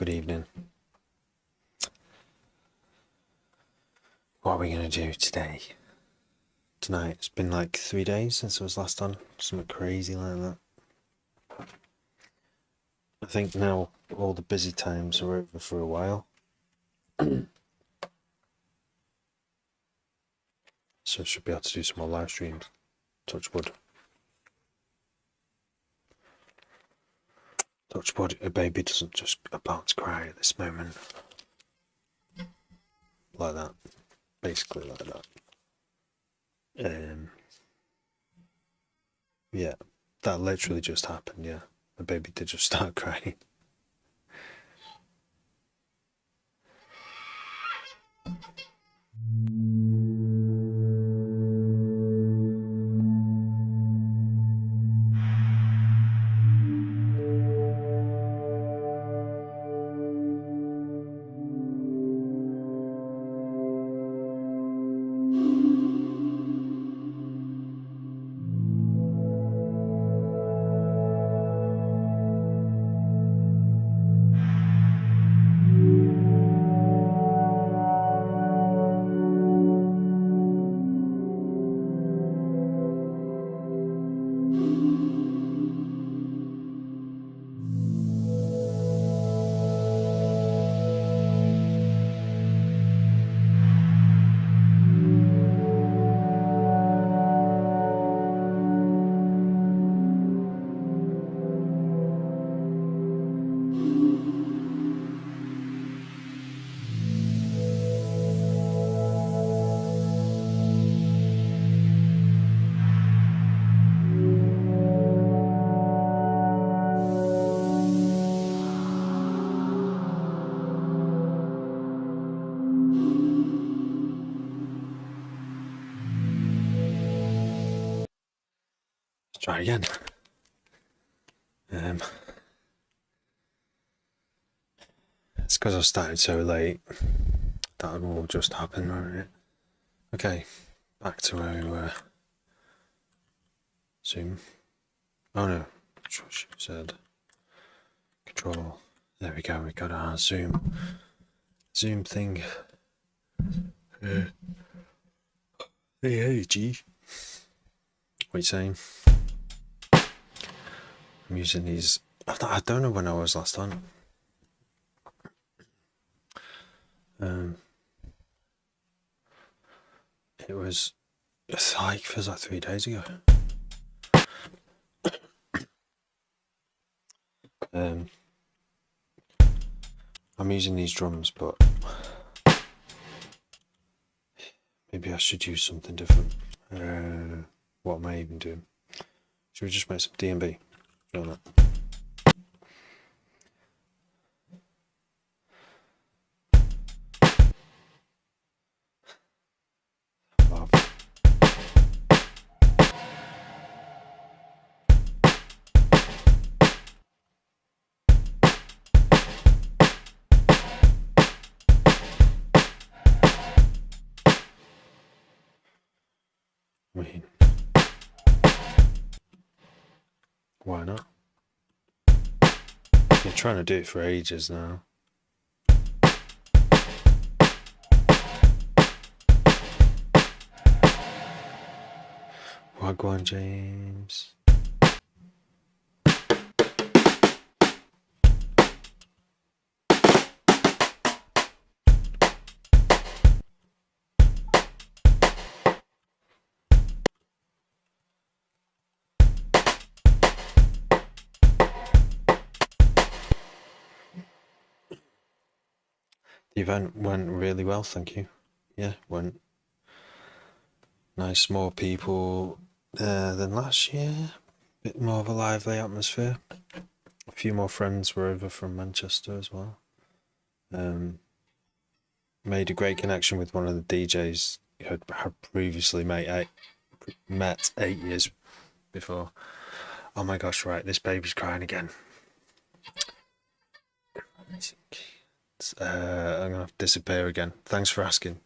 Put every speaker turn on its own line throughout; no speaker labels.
Good evening. What are we going to do today? Tonight? It's been like 3 days since I was last on. Something crazy like that. I think now all the busy times are over for a while. So I should be able to do some more live streams. Touch wood. Touch wood, a baby doesn't just about to cry at this moment. Like that. Basically like that. Yeah, that literally just happened, yeah. The baby did just start crying. Let's try again. It's because I started so late. That will just happen, won't it? Okay, back to where we were. Zoom. Oh no, that's what she said. Control. There we go, we got our zoom thing. Hey, G. What are you saying? I'm using these. I don't know when I was last on. It was. Feels like 3 days ago. I'm using these drums, but maybe I should use something different. What am I even doing? Should we just make some D&B? No, no. I mean, why not? Been trying to do it for ages now. Wagwan James. The event went really well, thank you. Yeah, went nice, more people than last year. Bit more of a lively atmosphere. A few more friends were over from Manchester as well. Made a great connection with one of the DJs who had previously met 8 years before. Oh my gosh, right, this baby's crying again. I'm gonna disappear again. Thanks for asking.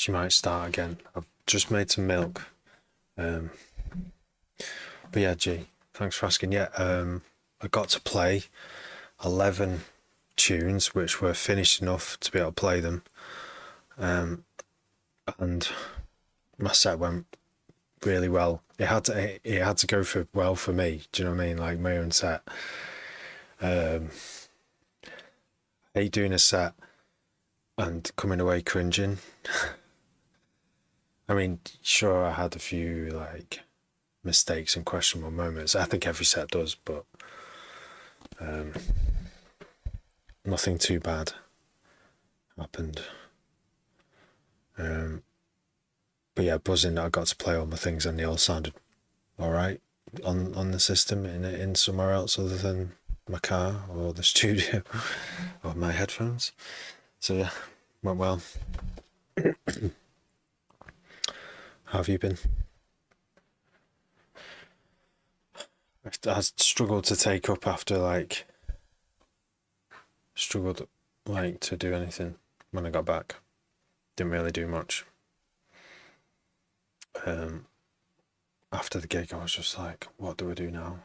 she might start again. I've just made some milk. But yeah, G, thanks for asking. Yeah, I got to play 11 tunes, which were finished enough to be able to play them. And my set went really well. It had to go well for me. Do you know what I mean? Like my own set. I hate doing a set and coming away cringing. I mean, sure, I had a few like mistakes and questionable moments. I think every set does, but nothing too bad happened. But yeah, buzzing that I got to play all my things and they all sounded all right on the system in somewhere else other than my car or the studio or my headphones. So yeah, went well. How have you been? I struggled to take up after struggled to do anything when I got back. Didn't really do much. After the gig, I was just like, what do I do now?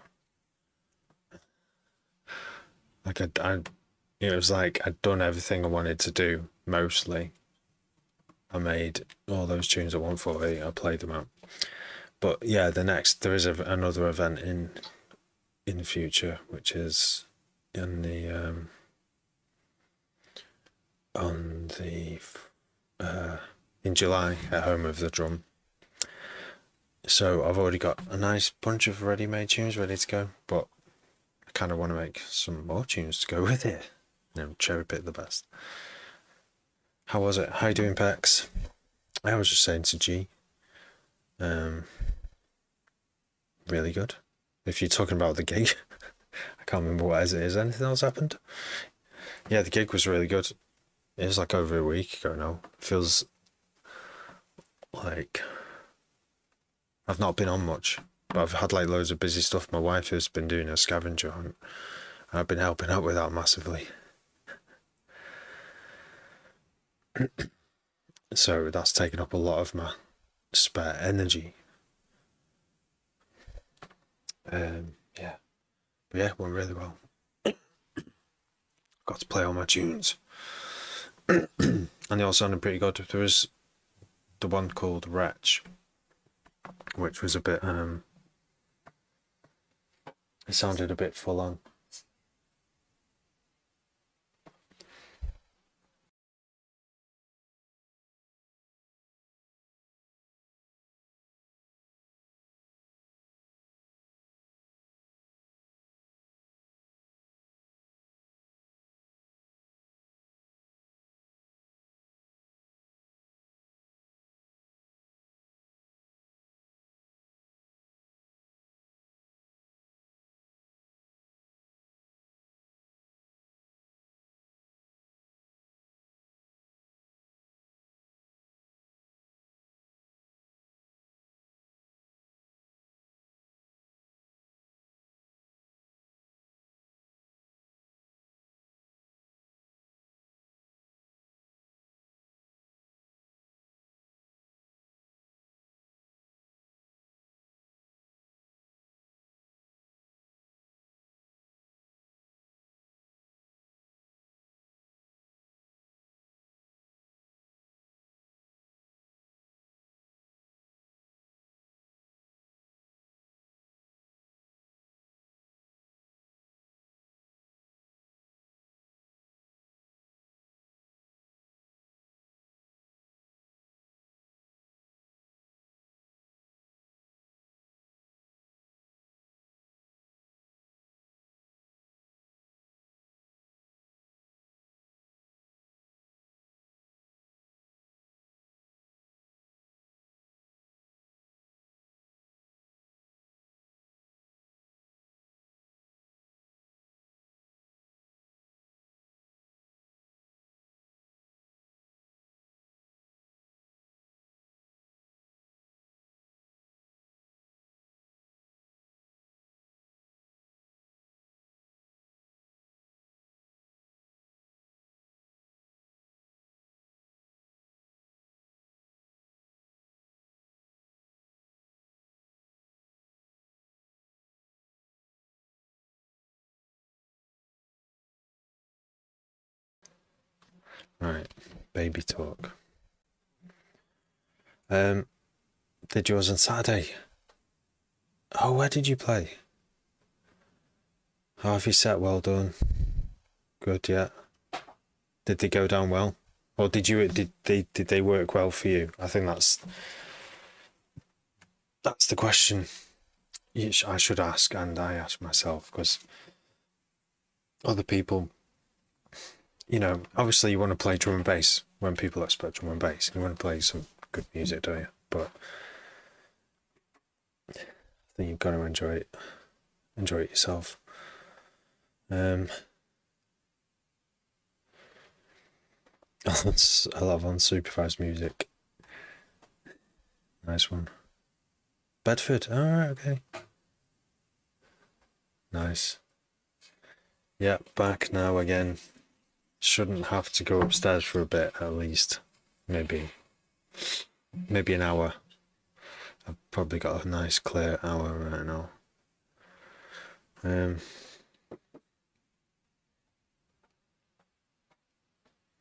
Like it was like I'd done everything I wanted to do mostly. I made all those tunes at 140. I played them out. But yeah, there is another event in the future, which is in the on the in July at Home of the Drum. So I've already got a nice bunch of ready-made tunes ready to go, but I kind of want to make some more tunes to go with it. Cherry pick the best. How was it? How you doing, Pex? I was just saying to G, really good. If you're talking about the gig, I can't remember what it is. Anything else happened? Yeah, the gig was really good. It was like over a week ago now. It feels like I've not been on much, but I've had like loads of busy stuff. My wife has been doing a scavenger hunt, and I've been helping out with that massively. So that's taken up a lot of my spare energy. Yeah, but yeah, went really well. Got to play all my tunes, and they all sounded pretty good. There was the one called Wretch, which was a bit it sounded a bit full on. Right, baby talk. Did yours on Saturday? Oh, where did you play? How have you set? Well done. Good, yeah. Did they go down well? Or did they work well for you? I think that's the question I should ask, and I ask myself, because other people, obviously you want to play drum and bass when people expect drum and bass. You want to play some good music, don't you? But I think you've got to enjoy it yourself. I love unsupervised music. Nice one. Bedford. All right. Okay. Nice. Yeah, back now again. Shouldn't have to go upstairs for a bit at least. Maybe an hour. I've probably got a nice clear hour right now.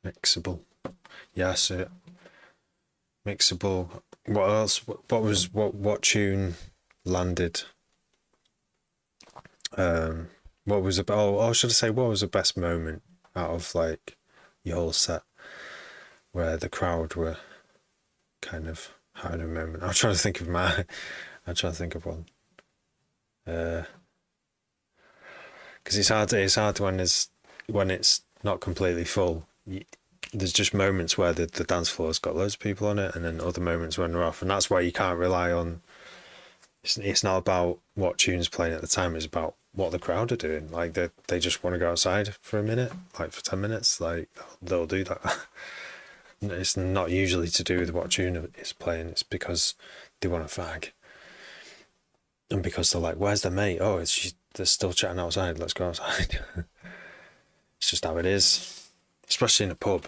Mixable. Yes, mixable. What else? What tune landed? What was about? Oh, should I say what was the best moment out of like your whole set, where the crowd were kind of having a moment? I'm trying to think of one. Because it's hard when it's not completely full. There's just moments where the dance floor's got loads of people on it, and then other moments when they're off, and that's why you can't rely on. It's not about what tune's playing at the time. It's about what the crowd are doing. Like they just want to go outside for a minute, like for 10 minutes. Like they'll do that. It's not usually to do with what tune is playing. It's because they want to fag, and because they're like, "Where's the mate? Oh, they're still chatting outside. Let's go outside." It's just how it is, especially in a pub.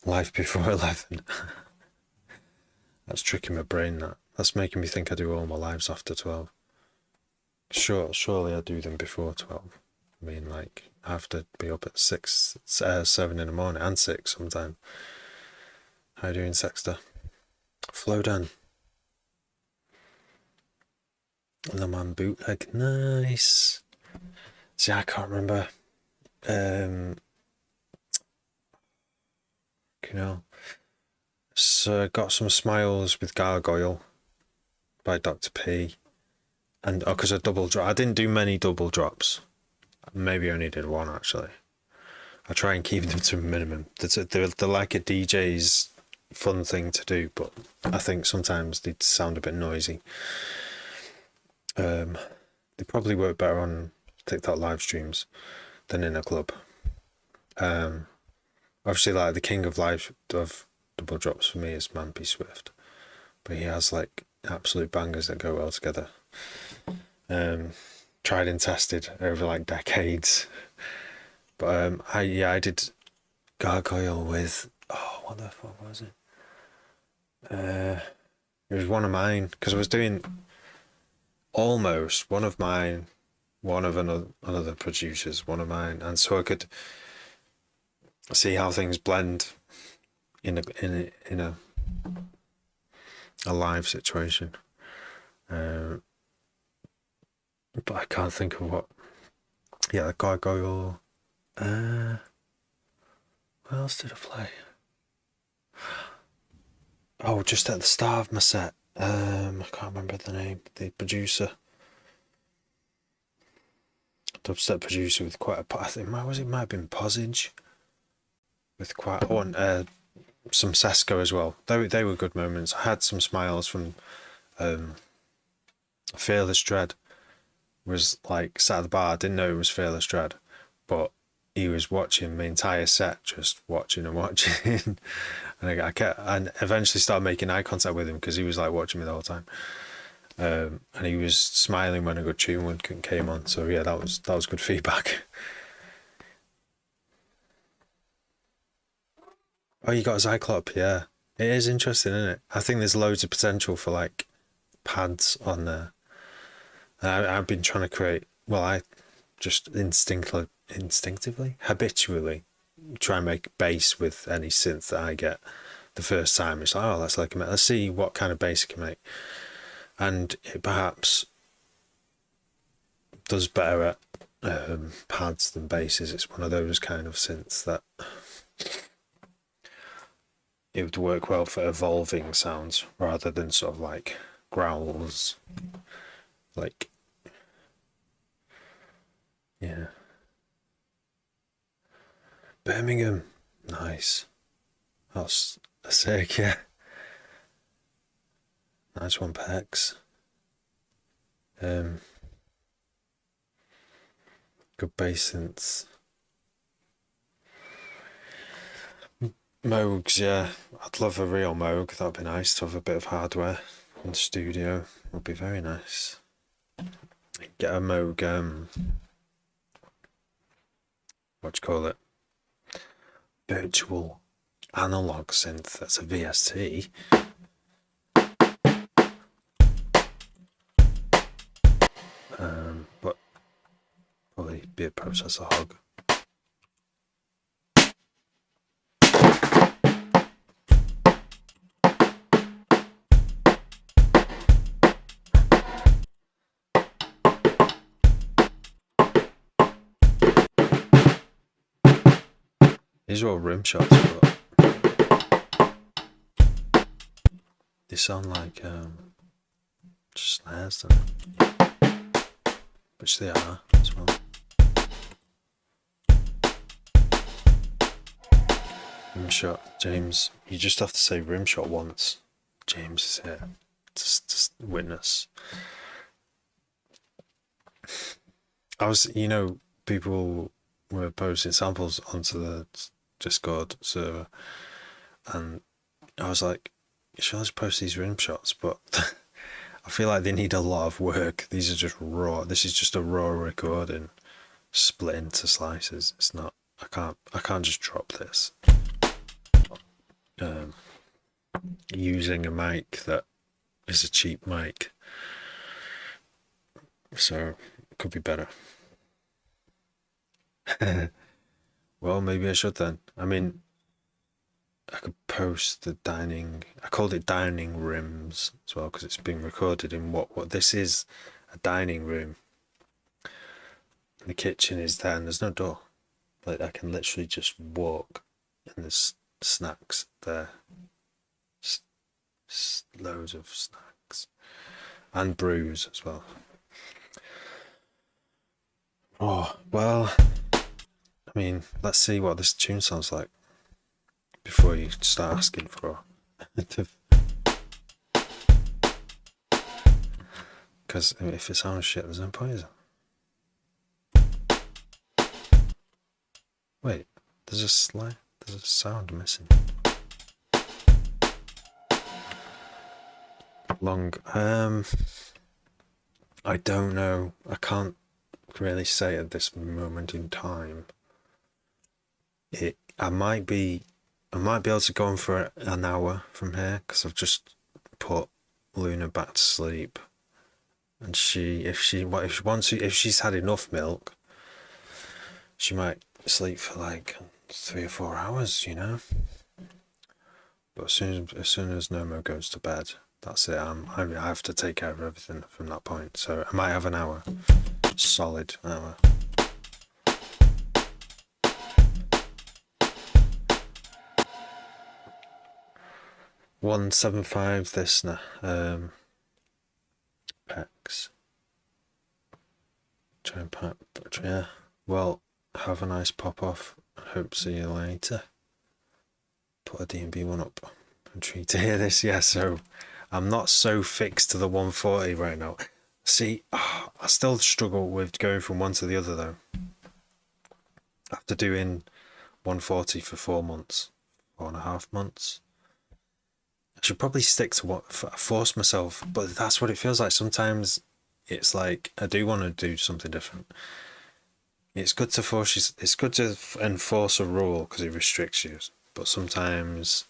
Life before 11. That's tricking my brain. That's making me think I do all my lives after 12. Surely I do them before 12. I mean, like, I have to be up at 6, 7 in the morning, and 6 sometimes. How you doing, Sexter? Flow down. The man bootleg. Nice. See, I can't remember. So got some smiles with Gargoyle by Dr. P. And because I double drop, I didn't do many double drops. Maybe only did one actually. I try and keep them to a minimum. They're like a DJ's fun thing to do, but I think sometimes they sound a bit noisy. They probably work better on TikTok live streams than in a club. Obviously, like the king of double drops for me is Man P Swift, but he has like absolute bangers that go well together. Tried and tested over like decades. But I did Gargoyle with what the fuck was it? It was one of mine, because I was doing almost one of mine, one of another producer's, one of mine, and so I could see how things blend in a live situation. But I can't think of what. Yeah, the Gargoyle. What else did I play? Oh, just at the start of my set. I can't remember the name. The producer, dubstep producer with quite a. I think it might have been Posage. With quite some Sesco as well. They were good moments. I had some smiles from Fearless Dread. Was like sat at the bar. I didn't know it was Fearless Dread, but he was watching my entire set, just watching and watching. And I eventually started making eye contact with him because he was like watching me the whole time. And he was smiling when a good tune came on. So yeah, that was good feedback. Oh, you got a Zyclop, yeah. It is interesting, isn't it? I think there's loads of potential for like pads on there. And I've been trying to create. Well, just instinctively, habitually try and make bass with any synth that I get the first time. It's like, oh, let's see what kind of bass it can make, and it perhaps does better at pads than basses. It's one of those kind of synths that it would work well for evolving sounds rather than sort of like growls. Like, yeah. Birmingham, nice. That's sick, yeah. Nice one, Pex. Good bass synths. Moogs, yeah. I'd love a real Moog. That'd be nice to have a bit of hardware in the studio. Would be very nice. Get a Moog, what do you call it? Virtual analog synth. That's a VST. But probably be a processor hog. These are all room shots, but they sound like just snares, don't they? Which they are as well. Rimshot, James. You just have to say rimshot once. James is here. Just witness. People were posting samples onto the Discord server, and I was like, should I just post these rim shots? But I feel like they need a lot of work. These are just raw. This is just a raw recording, split into slices. It's not. I can't just drop this. Using a mic that is a cheap mic, so it could be better. Well, maybe I should then. I mean, I could post the dining. I called it dining rims as well because it's being recorded in what this is, a dining room. The kitchen is there and there's no door. Like, I can literally just walk and there's snacks there. Loads of snacks and brews as well. Oh, well, I mean, let's see what this tune sounds like before you start asking for because if it sounds shit, there's no point, is it? Wait, there's a sound missing. Long. I don't know. I can't really say at this moment in time. I might be able to go on for an hour from here because I've just put Luna back to sleep, and if she's had enough milk, she might sleep for like 3 or 4 hours, But as soon as Nomo goes to bed, that's it. I have to take care of everything from that point. So I might have an hour, solid hour. $175 this Pex. Try and pack, but yeah. Well, have a nice pop off. Hope see you later. Put a D&B one up. I'm intrigued to hear this. Yeah, so I'm not so fixed to the 140 right now. See, I still struggle with going from one to the other though. After doing 140 for 4 months, 4.5 months. I should probably stick to force myself, but that's what it feels like. Sometimes it's like I do want to do something different. It's good to enforce a rule because it restricts you, but sometimes,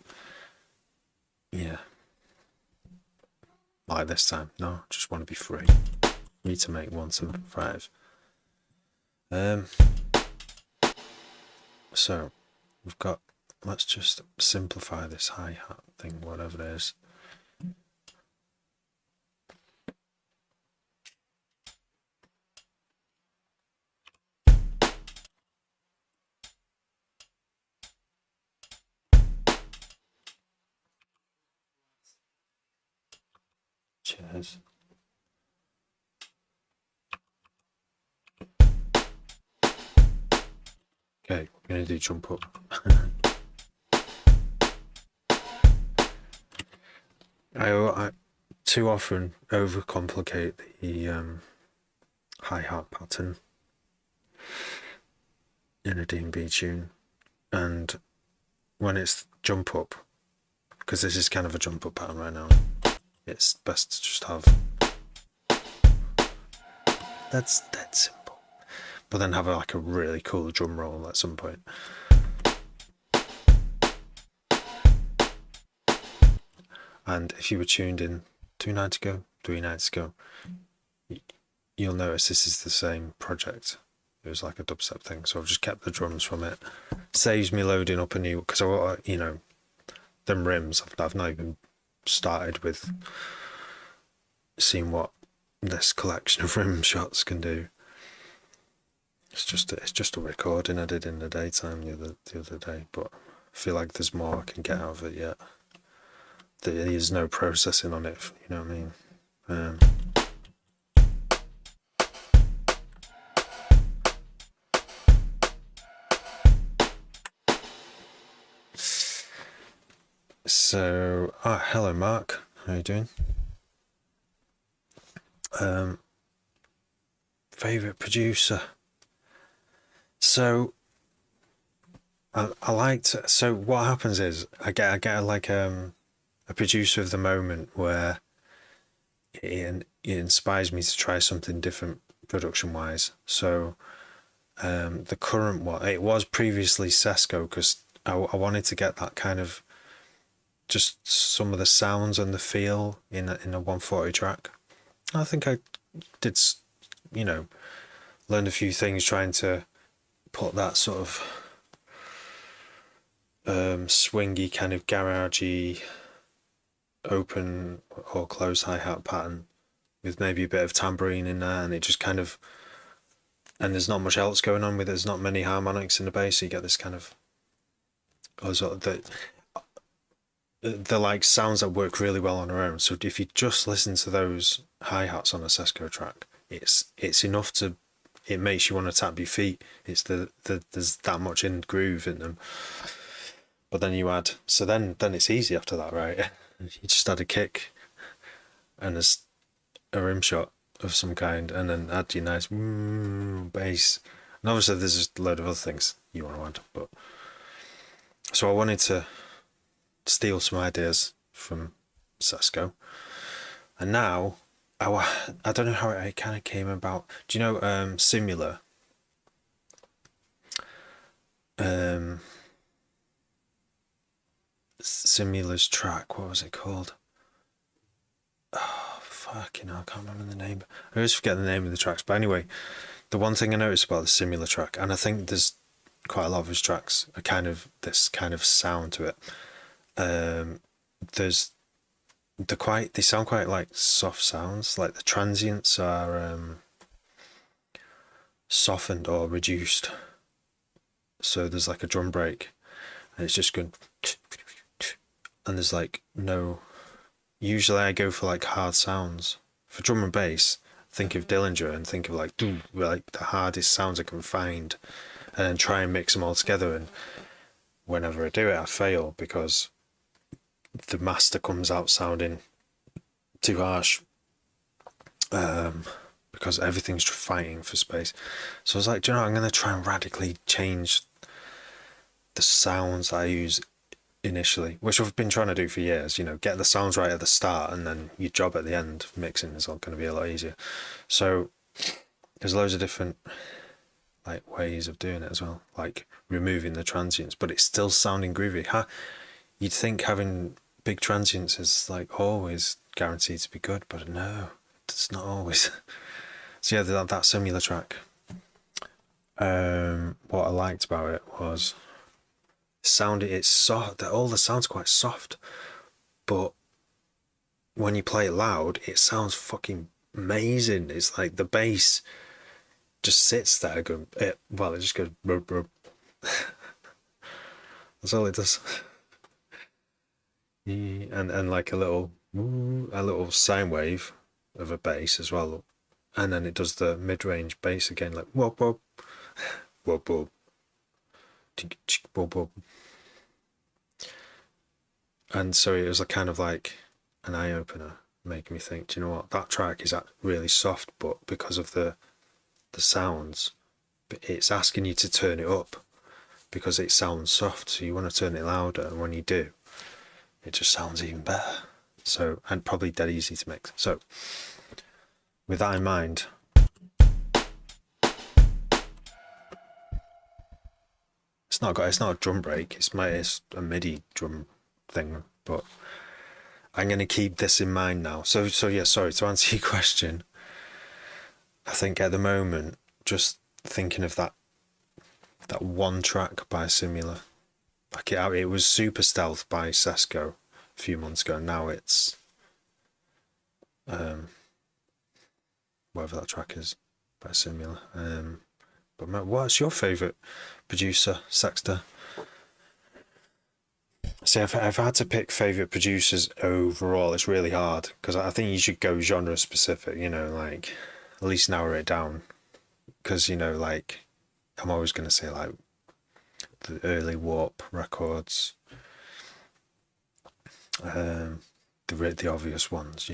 yeah, like this time, no, I just want to be free to make 175. So we've got, let's just simplify this hi-hat thing, whatever it is. Cheers. Okay, we're gonna do jump up. I too often overcomplicate the hi-hat pattern in a D&B tune, and when it's jump up, because this is kind of a jump up pattern right now, it's best to just have that's dead simple, but then have like a really cool drum roll at some point. And if you were tuned in 2 nights ago, 3 nights ago, you'll notice this is the same project. It was like a dubstep thing, so I've just kept the drums from it. Saves me loading up a new, because I want, you know, them rims. I've not even started with seeing what this collection of rim shots can do. It's just a recording I did in the daytime the other day, but I feel like there's more I can get out of it yet. There's no processing on it, you know what I mean? So, hello Mark, how you doing? Favorite producer. So, I like to. So what happens is I get like a producer of the moment where it inspires me to try something different production wise. So, the current one, it was previously Sesco, because I wanted to get that kind of just some of the sounds and the feel in a 140 track. I think I did, you know, learned a few things trying to put that sort of swingy kind of garagey open or closed hi-hat pattern with maybe a bit of tambourine in there, and it just kind of, and there's not much else going on with it. There's not many harmonics in the bass, so you get this kind of the like sounds that work really well on their own. So if you just listen to those hi-hats on a Sesco track, it's enough to, it makes you want to tap your feet. It's there's that much in groove in them. But then you add, so then it's easy after that, right? You just add a kick and a rim shot of some kind, and then add your nice bass. And obviously there's just a load of other things you want to add, but so I wanted to steal some ideas from Sesco, and now I don't know how it kind of came about. Do you know Similar? Simula's track, what was it called? Oh, fucking hell, I can't remember the name. I always forget the name of the tracks. But anyway, the one thing I noticed about the Similar track, and I think there's quite a lot of his tracks are kind of this kind of sound to it. They sound quite like soft sounds, like the transients are softened or reduced. So there's like a drum break, and it's just going, and there's like no. Usually I go for like hard sounds for drum and bass. Think of Dillinger and think of like the hardest sounds I can find, and then try and mix them all together. And whenever I do it, I fail because the master comes out sounding too harsh, because everything's fighting for space. So I was like, do you know what? I'm going to try and radically change the sounds I use initially, which I've been trying to do for years. You know, get the sounds right at the start, and then your job at the end, mixing, is all going to be a lot easier. So there's loads of different like ways of doing it as well, like removing the transients, but it's still sounding groovy. You'd think having big transients is like always guaranteed to be good, but no, it's not always. So yeah, that Similar track, What I liked about it was it's soft. All the sounds quite soft, but when you play it loud, it sounds fucking amazing. It's like the bass just sits there going, it just goes rub, rub. That's all it does. And like a little sine wave of a bass as well, and then it does the mid-range bass again, like whoop whoop whoop whoop whoop whoop. And so it was a kind of like an eye opener, making me think, do you know what, that track is really soft, but because of the sounds, it's asking you to turn it up because it sounds soft, so you want to turn it louder, and when you do, it just sounds even better. So, and probably dead easy to mix. So with that in mind, it's not a drum break, it's a MIDI drum thing, but I'm going to keep this in mind now. So yeah, sorry, to answer your question, I think at the moment, just thinking of that one track by Simula, like it was Super Stealth by Sesko a few months ago. Now it's whatever that track is by Simula. But Matt, what's your favourite producer, Sexter? See, if I've had to pick favourite producers overall, it's really hard because I think you should go genre specific, like at least narrow it down. Because, like, I'm always going to say, like, the early Warp records, the obvious ones,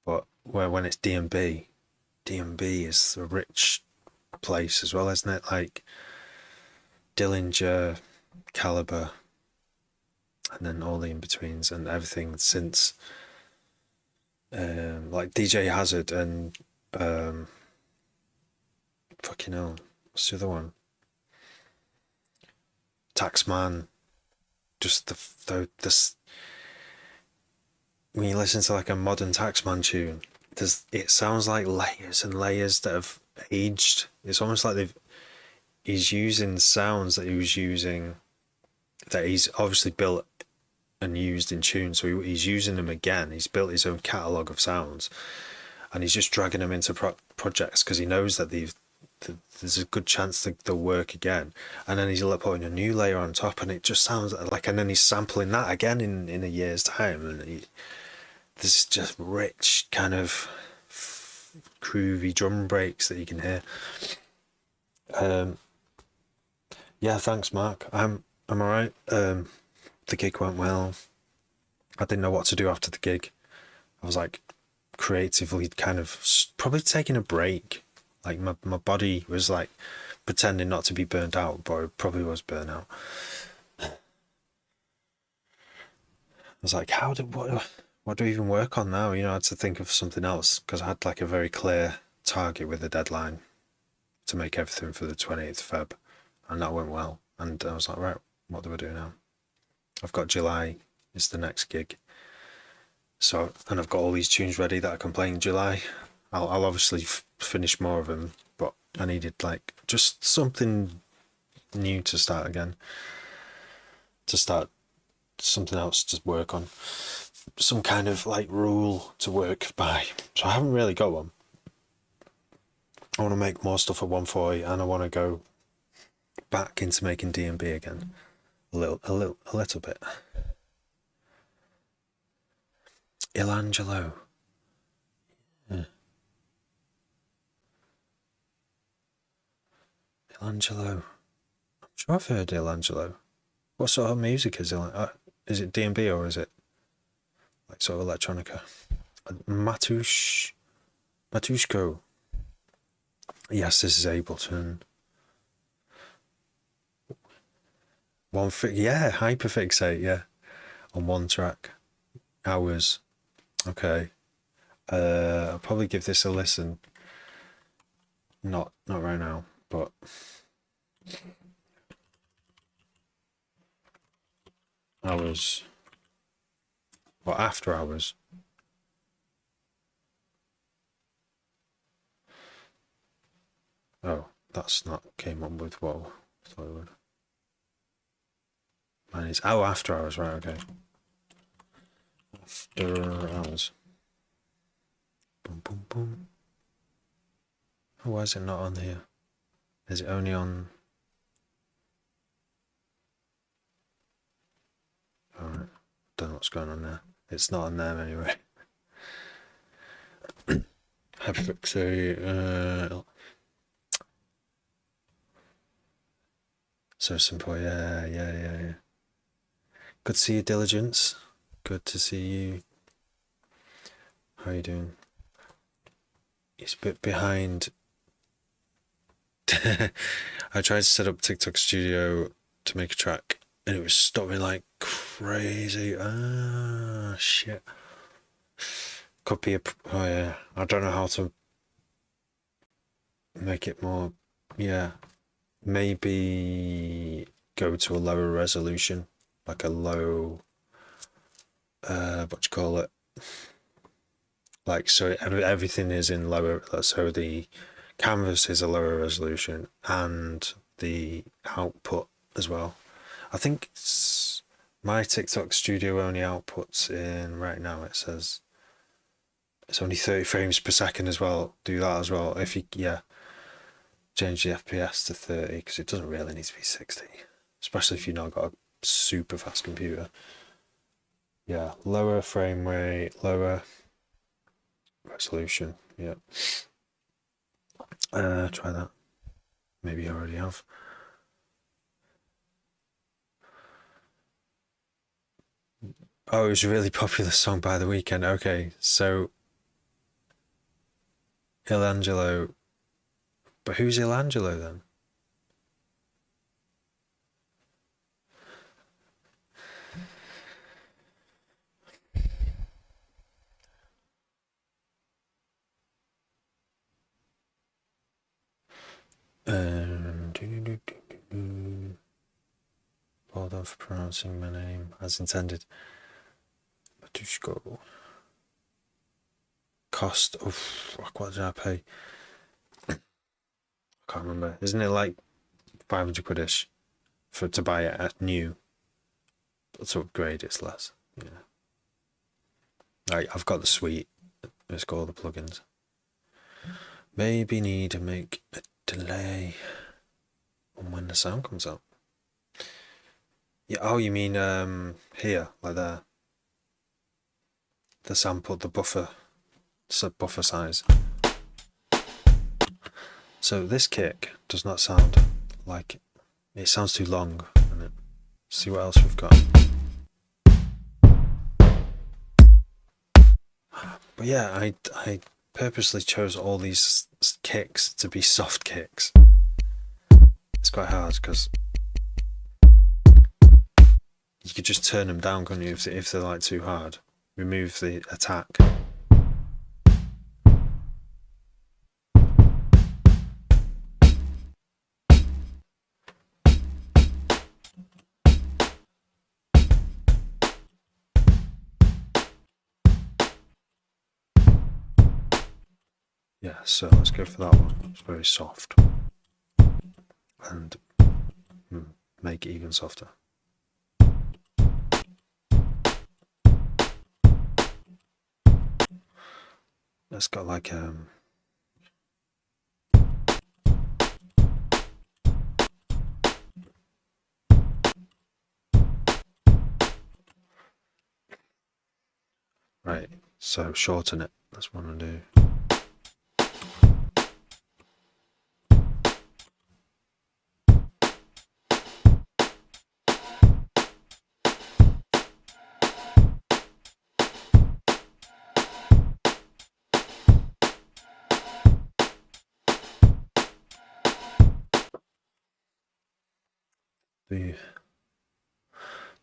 But when it's D&B is a rich place as well, isn't it? Like, Dillinger, Caliber, and then all the in-betweens and everything since, like DJ Hazard and fucking hell, what's the other one? Taxman. Just the when you listen to like a modern Taxman tune, it sounds like layers and layers that have aged. It's almost like he's using sounds that he was using, that he's obviously built and used in tune, so he's using them again. He's built his own catalogue of sounds, and he's just dragging them into projects because he knows that there's a good chance that they'll work again, and then he's putting a new layer on top, and it just sounds like, and then he's sampling that again in a year's time, and there's just rich kind of groovy drum breaks that you can hear. Yeah, thanks, Mark. I'm alright. The gig went well. I didn't know what to do after the gig. I was like creatively kind of probably taking a break. Like my body was like pretending not to be burnt out, but it probably was burnt out. I was like, what do we even work on now? I had to think of something else because I had like a very clear target with a deadline to make everything for the 28th Feb, and that went well. And I was like, right, what do I do now? I've got July is the next gig. So, and I've got all these tunes ready that I can play in July. I'll obviously finish more of them, but I needed like just something new to start again. To start something else to work on. Some kind of like rule to work by. So I haven't really got one. I want to make more stuff at 140, and I want to go back into making D&B again. A little bit. Ilangelo. Yeah. Ilangelo. I'm sure I've heard Ilangelo. What sort of music is it? Is it D&B or is it like sort of electronica? Matushko. Yes, this is Ableton. Hyperfixate, yeah. On one track. Hours. Okay. I'll probably give this a listen. Not right now, but hours. Well, after hours. that's not came on with what I thought it would. Mine is after hours, right? Okay. After hours. Boom, boom, boom. Oh, why is it not on here? Is it only on? Alright. Don't know what's going on there. It's not on there anyway. Februrary, so simple, yeah. Good to see your diligence. Good to see you. How are you doing? It's a bit behind. I tried to set up TikTok Studio to make a track and it was stopping like crazy. Shit. Could be oh yeah. I don't know how to make it more. Yeah. Maybe go to a lower resolution, like a low. What do you call it? Like, so everything is in lower. So the canvas is a lower resolution and the output as well. I think my TikTok Studio only outputs in right now. It says it's only 30 frames per second as well. Do that as well. If you change the FPS to 30 because it doesn't really need to be 60, especially if you've not got a super fast computer. Yeah, lower frame rate, lower resolution. Yeah. Try that. Maybe you already have. Oh, it was a really popular song by The Weeknd. Okay, so Il Angelo. But who's Il Angelo then? Well done for pronouncing my name as intended. Matushko. Cost of what did I pay? I can't remember. Isn't it like 500 quid-ish to buy it at new? But to upgrade, it's less. Yeah. I've got the suite. It's got all the plugins. Maybe need to make a delay on when the sound comes out. Yeah. Oh, you mean here, like there? The sample, the buffer size. So this kick does not sound like it sounds too long. See what else we've got. But yeah, I purposely chose all these kicks to be soft kicks. It's quite hard because you could just turn them down, couldn't you? If they're like too hard, remove the attack. Yeah, so let's go for that one. It's very soft. And make it even softer. It's got like right, so shorten it. That's what I'm gonna do.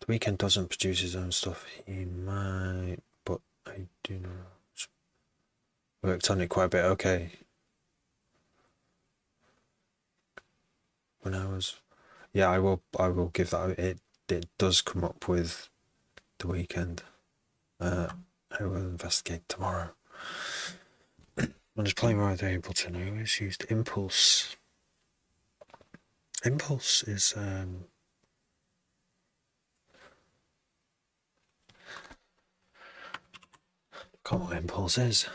The Weeknd doesn't produce his own stuff. He might, but I do know. Worked on it quite a bit. Okay. When I was, yeah, I will give that. It does come up with The Weeknd. I will investigate tomorrow. I'm just playing around with Ableton. I always used Impulse. Impulse is can't know what Impulse is.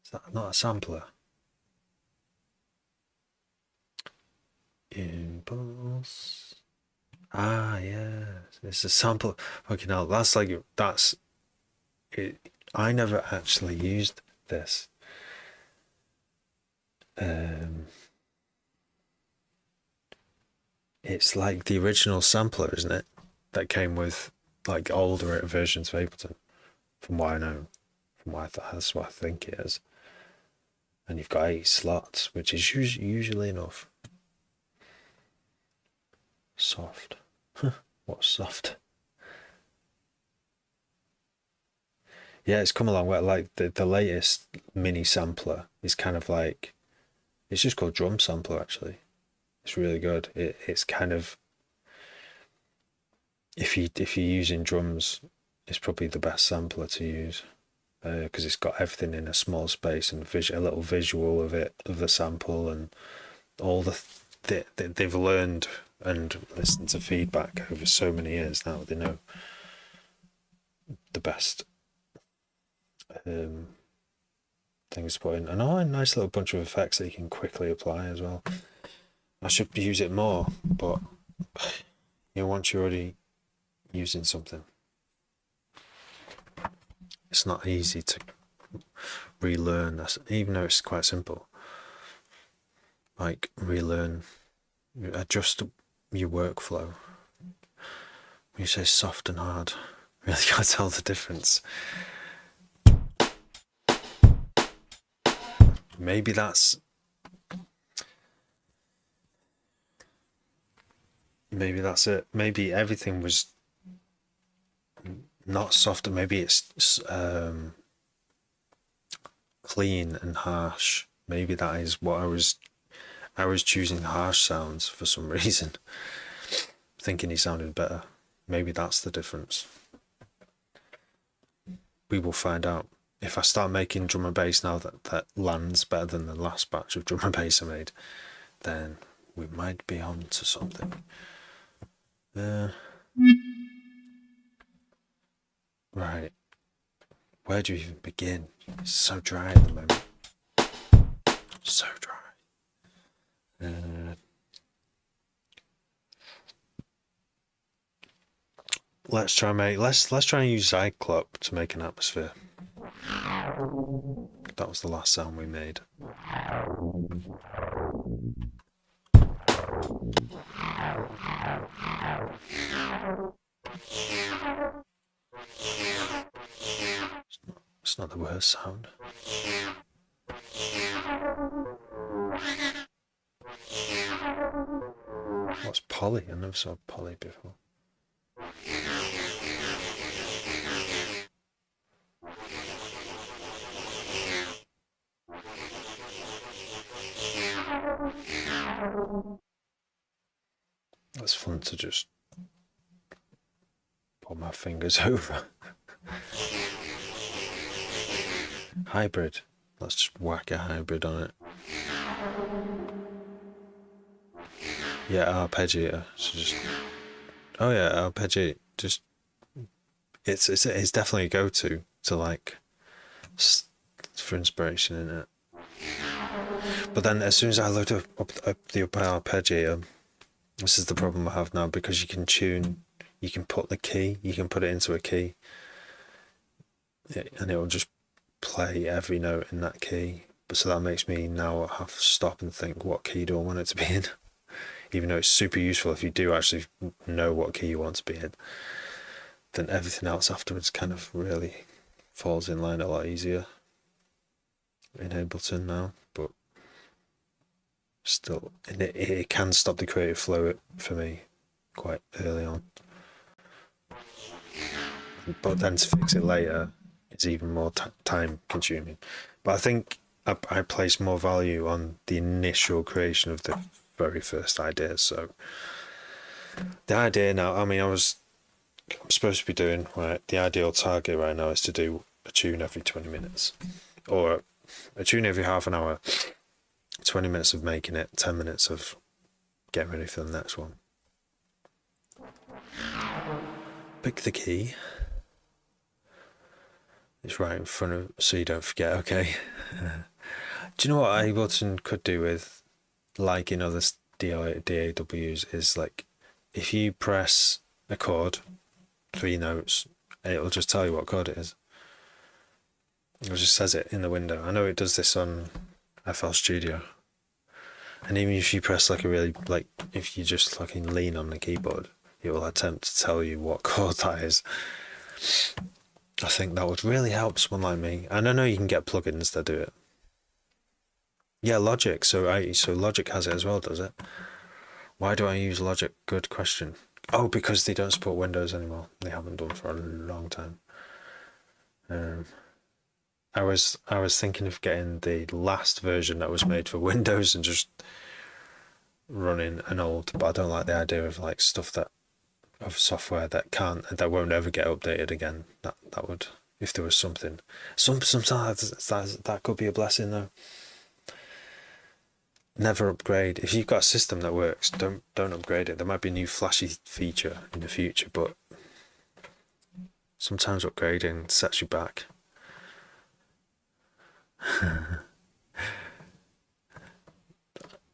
Is that not a sampler? Impulse. Ah, yeah, it's a sample. Okay, now that's it. I never actually used this. It's like the original sampler, isn't it? That came with like older versions of Ableton, from what I know, that's what I think it is. And you've got 8 slots, which is usually enough. Soft. What's soft? Yeah, it's come along well. Like the latest mini sampler is kind of like, it's just called Drum Sampler actually. It's really good. It's kind of, if you're using drums, it's probably the best sampler to use, because it's got everything in a small space and a little visual of the sample, and all they've learned and listened to feedback over so many years now. They know the best things to put in, and a nice little bunch of effects that you can quickly apply as well. I should use it more, but once you're already using something, it's not easy to relearn, even though it's quite simple. Like relearn, adjust your workflow. When you say soft and hard, really can't tell the difference. Maybe that's it. Maybe everything was not soft. Maybe it's clean and harsh. Maybe that is what I was choosing harsh sounds for some reason, thinking he sounded better. Maybe that's the difference. We will find out. If I start making drum and bass now that lands better than the last batch of drum and bass I made, then we might be on to something. Right. Where do you even begin? It's so dry at the moment. So dry. Let's try and use Zyklop to make an atmosphere. That was the last sound we made. It's not the worst sound. What's poly? I never saw poly before. That's fun to just put my fingers over. Hybrid. Let's just whack a hybrid on it. Yeah, arpeggiator. So just. Oh yeah, arpeggiate. Just. It's definitely a go-to to like for inspiration in it. But then as soon as I load up the arpeggiator, this is the problem I have now, because you can put the key, you can put it into a key, and it will just play every note in that key. So that makes me now have to stop and think, what key do I want it to be in? Even though it's super useful if you do actually know what key you want to be in, then everything else afterwards kind of really falls in line a lot easier in Ableton now. But still, it can stop the creative flow for me quite early on. But then to fix it later is even more time consuming. But I think I place more value on the initial creation of the very first ideas. So the idea now, I mean, I'm supposed to be doing, right, the ideal target right now is to do a tune every 20 minutes, or a tune every half an hour, 20 minutes of making it, 10 minutes of getting ready for the next one. Pick the key. It's right in front of, so you don't forget, okay? Do you know what Ableton could do with, like in other DAWs, is like, if you press a chord, 3 notes, it'll just tell you what chord it is. It just says it in the window. I know it does this on FL Studio. And even if you press like a really, like, if you just fucking lean on the keyboard, it will attempt to tell you what chord that is. I think that would really help someone like me. And I know you can get plugins that do it. Yeah, Logic. So Logic has it as well, does it? Why do I use Logic? Good question. Oh, because they don't support Windows anymore. They haven't done for a long time. I was thinking of getting the last version that was made for Windows and just running an old, but I don't like the idea of like stuff that, of software that won't ever get updated again. That would, if there was something, sometimes that could be a blessing though. Never upgrade. If you've got a system that works, don't upgrade it. There might be a new flashy feature in the future, but sometimes upgrading sets you back.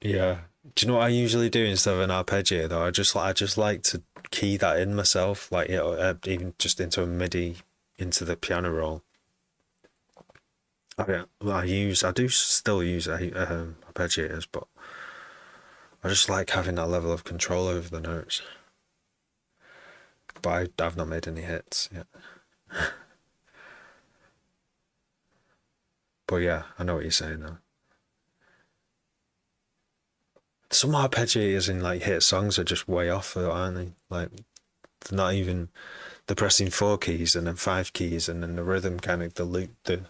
Yeah. Do you know what I usually do instead of an arpeggiator though? I just like to key that in myself, like, you know, even just into a MIDI, into the piano roll. I do still use arpeggiators, but I just like having that level of control over the notes. But I've not made any hits yet. But yeah, I know what you're saying though. Some arpeggiators in like hit songs are just way off though, aren't they? Like, they're not even, they're pressing 4 keys and then 5 keys, and then the rhythm kind of, the loop, the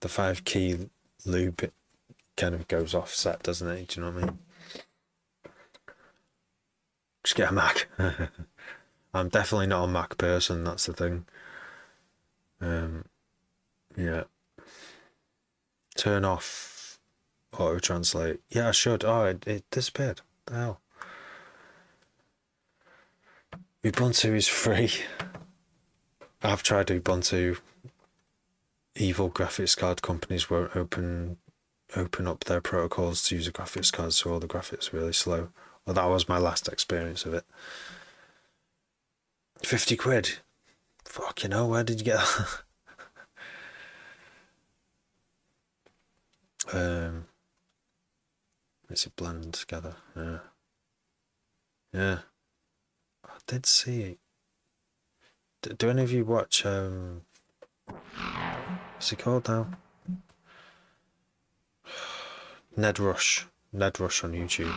5 key loop, it kind of goes offset, doesn't it? Do you know what I mean? Just get a Mac. I'm definitely not a Mac person, that's the thing. Yeah. Turn off auto translate. Yeah, I should. Oh, it disappeared. The hell. Ubuntu is free. I've tried Ubuntu. Evil graphics card companies won't open up their protocols to use a graphics card, so all the graphics are really slow. Well, that was my last experience of it. 50 quid. Fuck, you know, where did you get that? It's a blend together. Yeah. I did see. Do any of you watch what's he called now? Ned Rush on YouTube.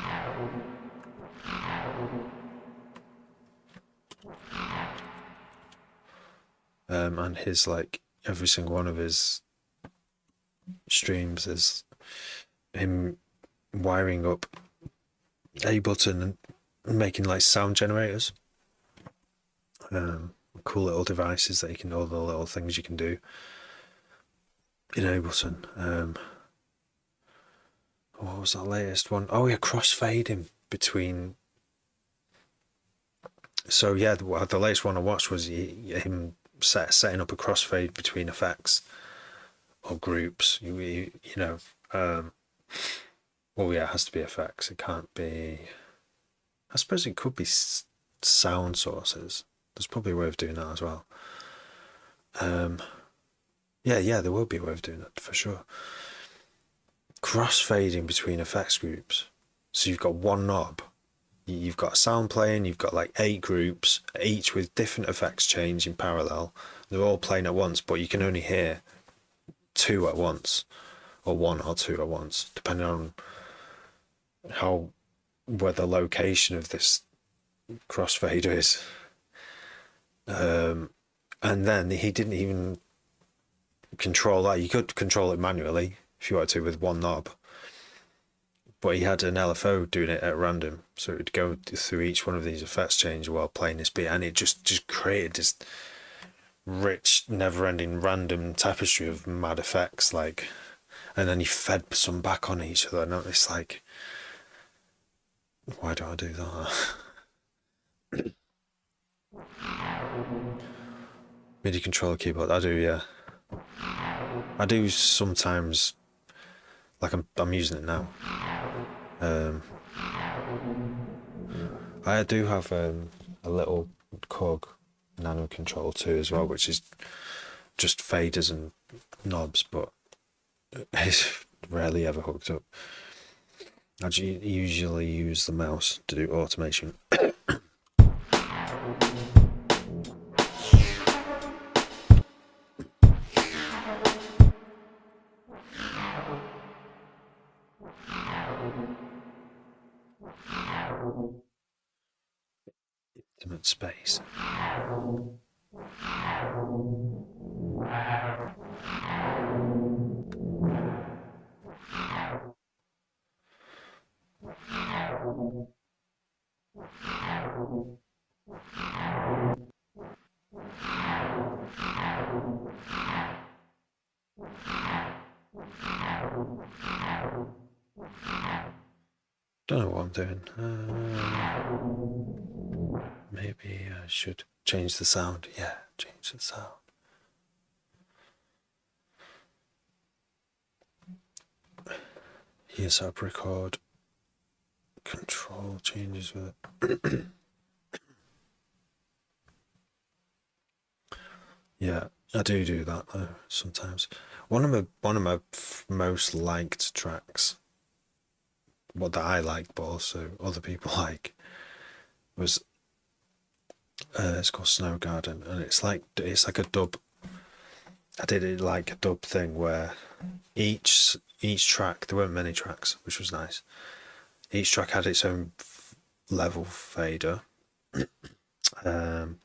And his, like, every single one of his streams is him wiring up Ableton and making like sound generators. Cool little devices that you can, all the little things you can do in Ableton. What was that latest one? Oh yeah, crossfading between. So yeah, the latest one I watched was him setting up a crossfade between effects or groups. You know, well, yeah, it has to be effects. It can't be. I suppose it could be sound sources. There's probably a way of doing that as well. Yeah, there will be a way of doing that for sure. Crossfading between effects groups. So you've got one knob. You've got sound playing. You've got like 8 groups, each with different effects change in parallel. They're all playing at once, but you can only hear 2 at once, or 1 or 2 at once, depending on where the location of this crossfader is. And then he didn't even control that. You could control it manually if you wanted to with one knob, but he had an LFO doing it at random, so it would go through each one of these effects change while playing this beat, and it just created this rich, never-ending random tapestry of mad effects, like, and then he fed some back on each other, and it's like, Why do I do that? MIDI controller keyboard, I do, yeah. I do sometimes, like I'm using it now. I do have a little Cog Nano Control too as well, which is just faders and knobs, but it's rarely ever hooked up. I usually use the mouse to do automation. Intimate space. Don't know what I'm doing. Maybe I should change the sound. Yeah, change the sound. Here's up record. Control changes with it. Yeah, I do that though sometimes. One of my most liked tracks, what that I liked, but also other people like, was it's called Snow Garden, and it's like a dub. I did it like a dub thing where each track, there weren't many tracks, which was nice. Each track had its own level fader, and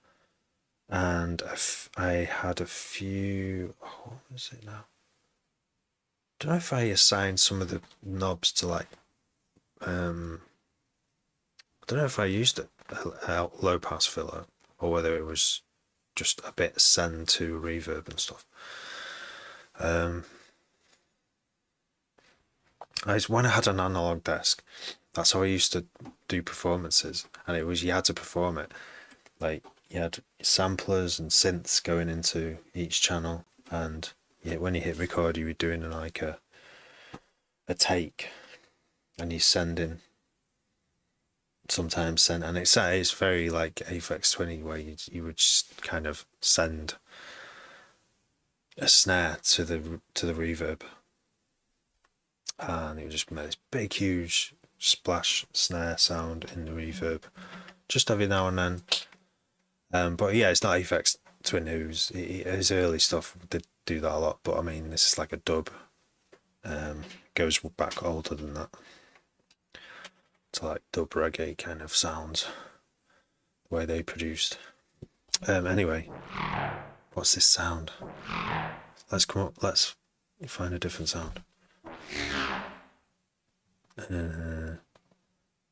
I had a few. Oh, what is it now? I don't know if I assigned some of the knobs to like. I don't know if I used a low pass filler or whether it was just a bit send to reverb and stuff. When I had an analog desk, that's how I used to do performances, and it was you had to perform it. Like you had samplers and synths going into each channel, and yeah, when you hit record, you were doing like a take, and you send in. Sometimes send, and it's very like Aphex Twinny, where you would just kind of send a snare to the reverb, and it would just make this big huge splash snare sound in the reverb just every now and then. But yeah, it's not Aphex Twin his early stuff did do that a lot, but I mean this is like a dub, goes back older than that, to like dub reggae kind of sounds, the way they produced. Anyway, what's this sound? Let's find a different sound.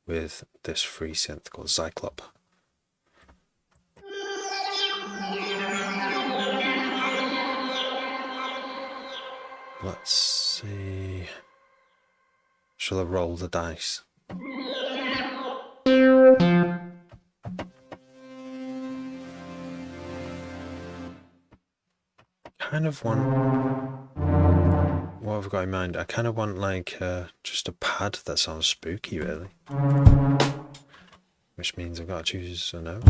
With this free synth called Cyclop. Let's see. Shall I roll the dice? Kind of want. What have I got in mind? I kind of want like just a pad that sounds spooky, really. Which means I've got to choose a note.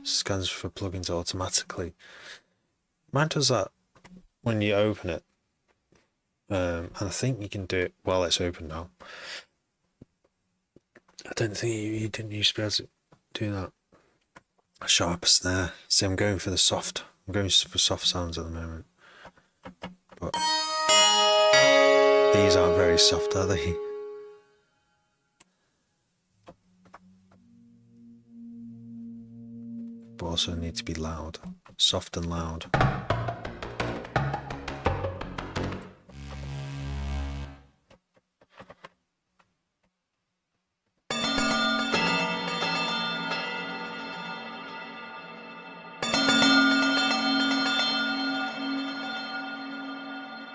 Scans for plugins automatically. Mine does that when you open it. And I think you can do it while it's open now. I don't think you didn't used to be able to do that. A sharp snare. See, I'm going for soft sounds at the moment. But these aren't very soft, are they? But also need to be loud. Soft and loud.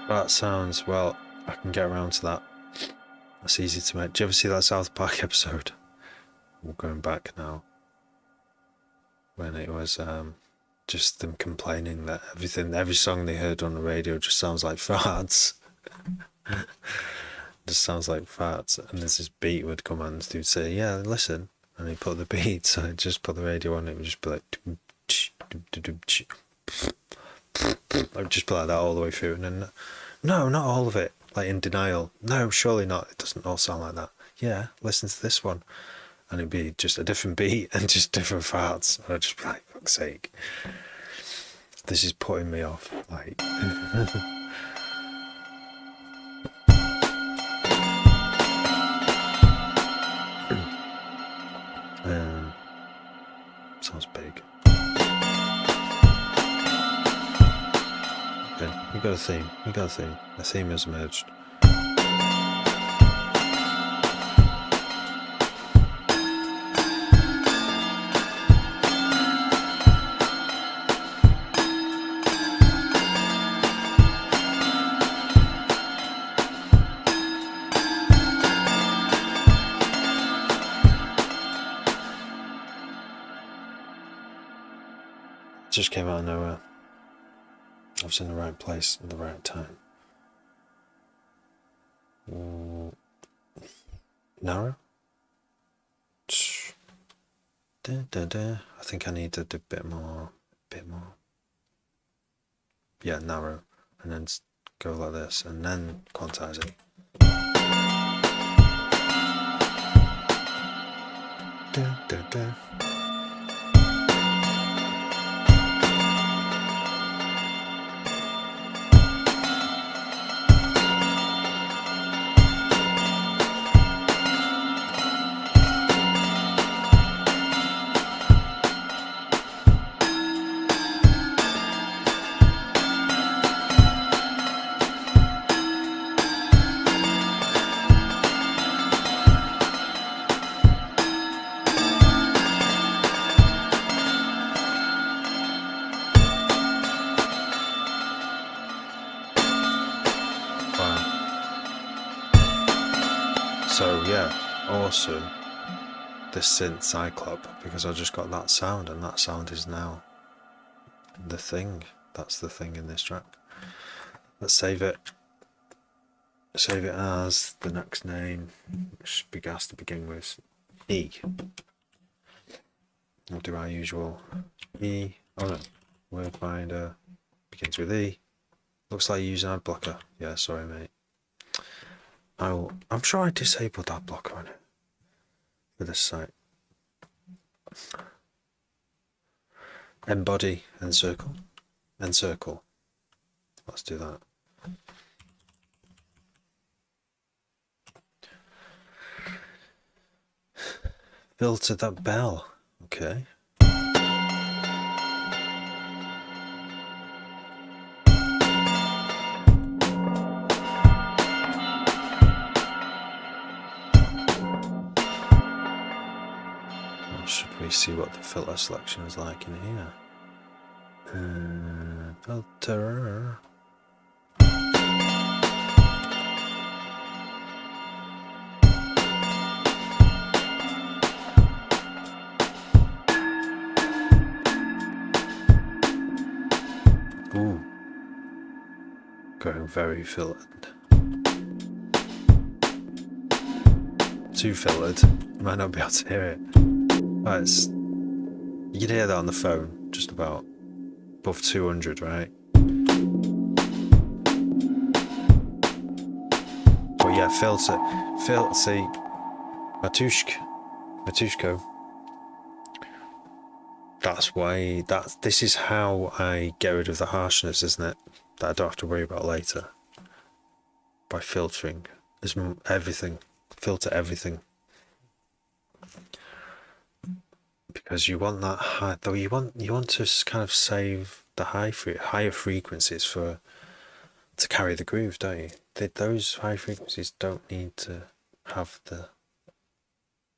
That sounds, well, I can get around to that. That's easy to make. Do you ever see that South Park episode? We're going back now. When it was just them complaining that every song they heard on the radio just sounds like farts. Just sounds like farts. And there's this beat would come on and they'd say, yeah, listen. And they put the beat, so I'd just put the radio on, it would just be like, I would just play like that all the way through. And then, no, not all of it. Like in denial. No, surely not. It doesn't all sound like that. Yeah, listen to this one. And it'd be just a different beat and just different farts. And I'd just be like, fuck's sake. This is putting me off. Like, sounds big. Okay, we got a theme. A theme has emerged. Just came out of nowhere. I was in the right place at the right time. Narrow? I think I needed a bit more. Yeah, narrow. And then go like this, and then quantize it. So yeah, awesome, this synth Cyclop, because I just got that sound, and that sound is now the thing. That's the thing in this track. Let's save it. Save it as the next name, which has to begin with E. We'll do our usual E. Oh no, word finder begins with E. Looks like you're using ad blocker. Yeah, sorry mate. I'm sure I disabled ad blocker on it for this site. Embody and circle. And circle. Let's do that. Filter that bell. Okay. Should we see what the filter selection is like in here? Filter. Ooh. Going very filtered. Too filtered. You might not be able to hear it. Right, you can hear that on the phone, just about above 200, right? Oh yeah, filter, see, Matushko. That's why, this is how I get rid of the harshness, isn't it? That I don't have to worry about later. By filtering, everything, filter everything. Because you want that high, though you want to kind of save the higher frequencies to carry the groove, don't you? Those high frequencies don't need to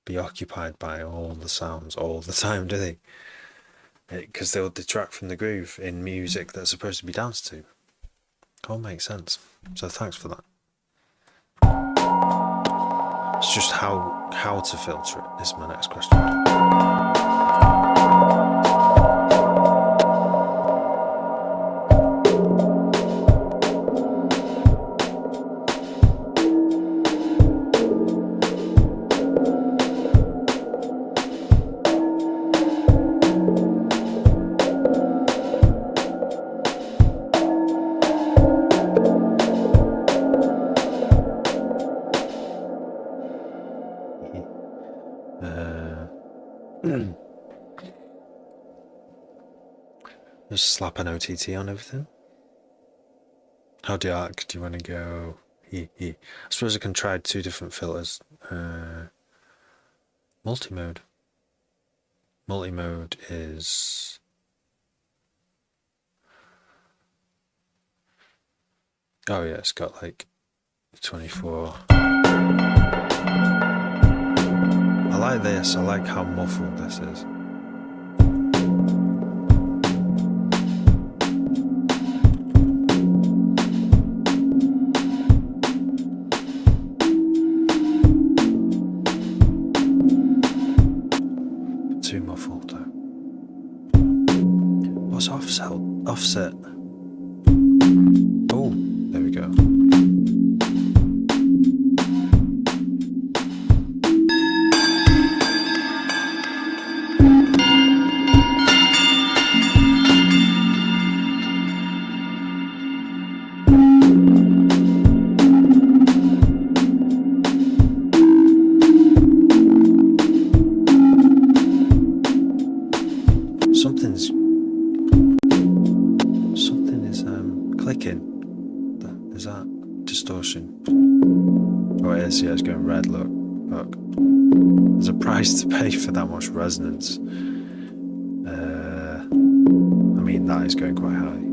be occupied by all the sounds all the time, do they? Because they'll detract from the groove in music that's supposed to be danced to. All makes sense. So thanks for that. It's just how to filter it is my next question. Just slap an OTT on everything. How dark do you want to go? I suppose I can try 2 different filters. Multi-mode. Multi-mode is... Oh yeah, it's got like 24. I like this. I like how muffled this is. Too muffled though. What's offset? Oh, there we go. Something is clicking. Is that distortion? Oh, it is. Yeah, it's going red. Look. There's a price to pay for that much resonance. I mean, that is going quite high.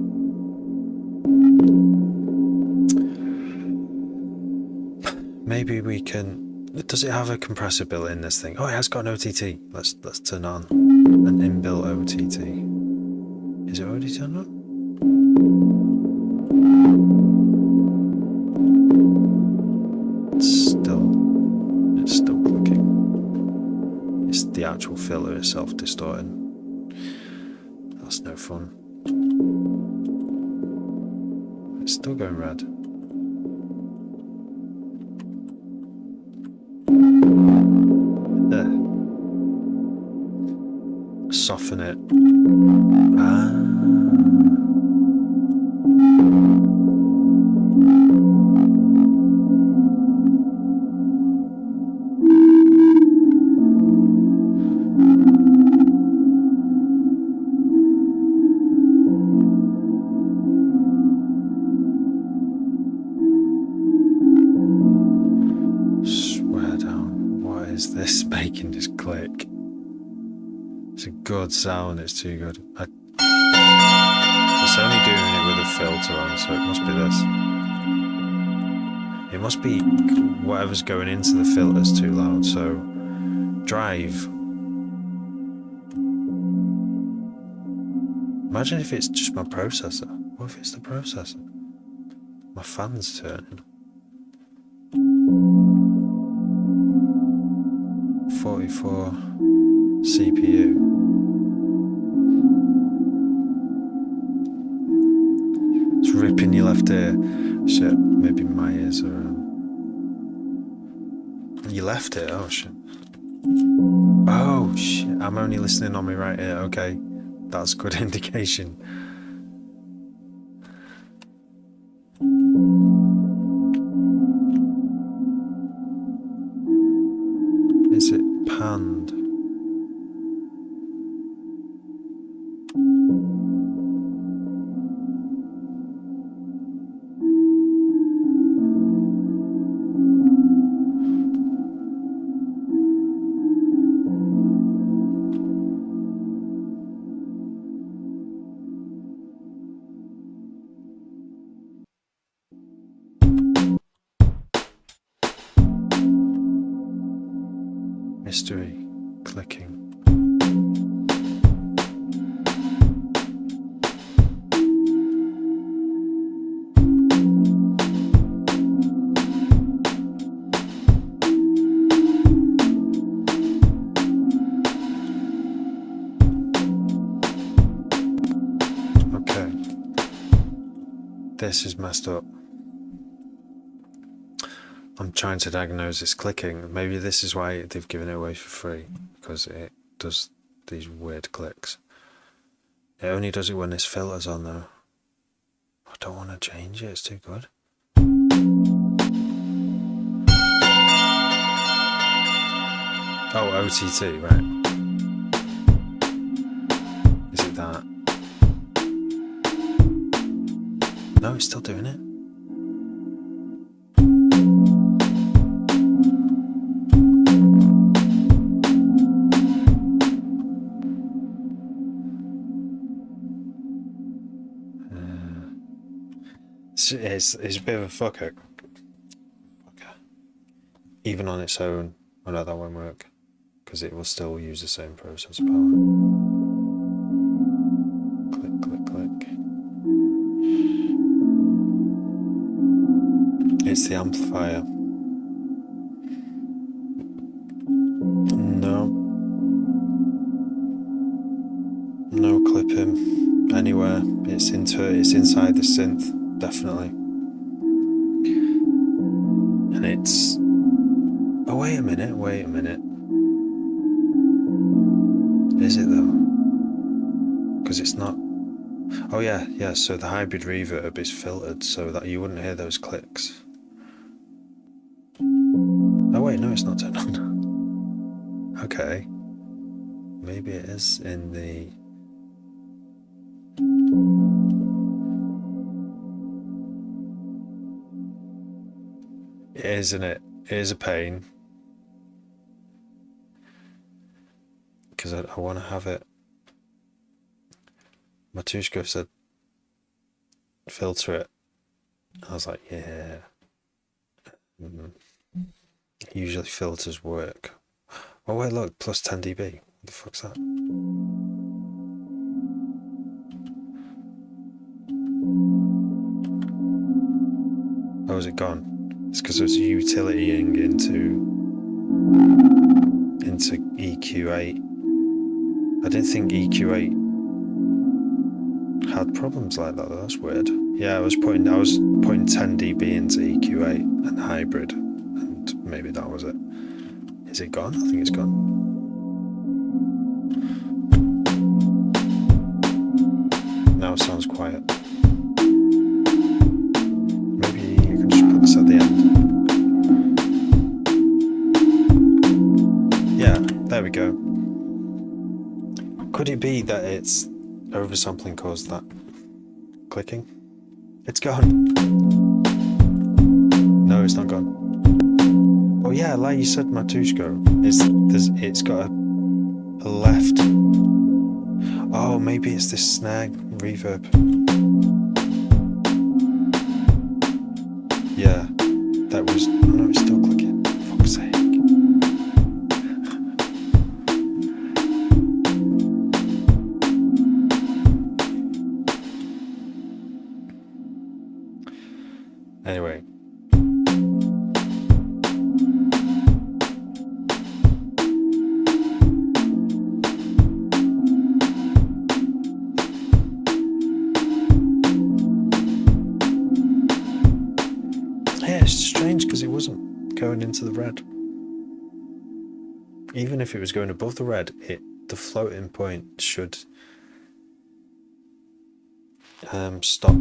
Maybe we can. Does it have a compressor built in this thing? Oh, it has got an OTT. Let's turn on an inbuilt OTT. Is it already turned on? It's still clicking. It's the actual filter itself distorting. That's no fun. It's still going red. There. Soften it. Swear down. What is this making this click? It's a good sound, it's too good. It's only doing it with a filter on, so it must be this. It must be whatever's going into the filter's too loud, so drive. Imagine if it's just my processor. What if it's the processor? My fan's turning. 44 CPU. It's ripping your left ear. Shit, maybe my ears are... You left ear? Oh shit. Oh shit, I'm only listening on my right ear. Okay, that's a good indication. Is it panned? Mystery clicking. this is messed up. I'm trying to diagnose this clicking. Maybe this is why they've given it away for free, because it does these weird clicks. It only does it when this filter's on though. I don't want to change it, it's too good. Oh, OTT, right. Is it that? No, it's still doing it. It's a bit of a fucker. Even on its own, I know that won't work, because it will still use the same processor power. Click, click, click. It's the amplifier. No clipping anywhere. It's inside the synth, definitely. And it's... Oh, wait a minute. Is it though? Because it's not... Oh yeah, so the hybrid reverb is filtered so that you wouldn't hear those clicks. Oh wait, no, it's not turned on. Okay. Maybe it is in the... It is, isn't it? It is a pain. Because I want to have it. Matushko said, filter it. I was like, yeah. Usually filters work. Oh wait, look, plus 10 dB. What the fuck's that? Oh, is it gone? It's because it was utilitying into EQ8. I didn't think EQ8 had problems like that. That's weird. Yeah, I was putting 10 dB into EQ8 and hybrid, and maybe that was it. Is it gone? I think it's gone. Now it sounds quiet. Maybe you can just put this at the end. Yeah, there we go. Could it be that it's oversampling caused that clicking? It's gone. No, it's not gone. Oh yeah, like you said, Matushko, it's got a left. Oh, maybe it's this snare reverb. Yeah, that was... Oh no, it's still clicking. For fuck's sake. Anyway. Yeah, it's strange because it wasn't going into the red. Even if it was going above the red, the floating point should stop.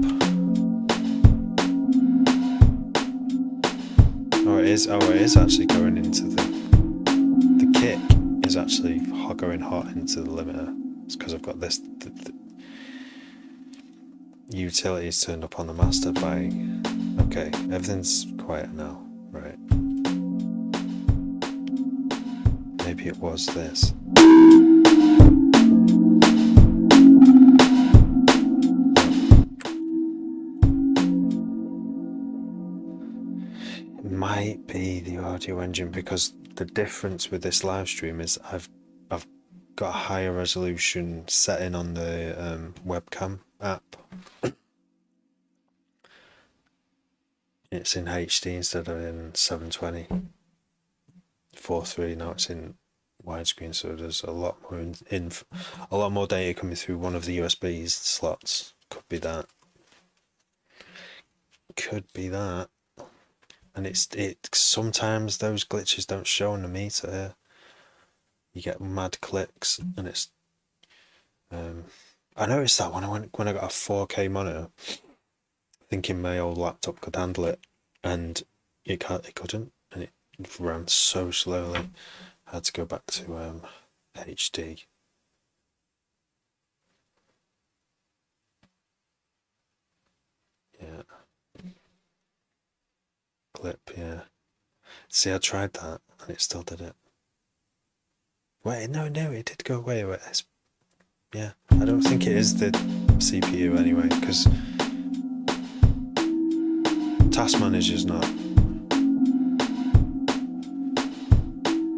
Oh, it is actually going into the kick is actually going hot into the limiter. It's because I've got this the utilities turned up on the master by... Okay, everything's quiet now, right? Maybe it was this. It might be the audio engine, because the difference with this live stream is I've got a higher resolution setting on the webcam app. It's in HD instead of in 720. 4:3 now it's in widescreen, so there's a lot more a lot more data coming through one of the USB slots. Could be that. could be that. And it sometimes those glitches don't show on the meter here. You get mad clicks, and it's I noticed that when I got a 4K monitor, thinking my old laptop could handle it, and it couldn't, and it ran so slowly. I had to go back to HD. Yeah. Clip, yeah. See, I tried that and it still did it. Wait, no, it did go away. Yeah, I don't think it is the CPU anyway, because Task Manager's not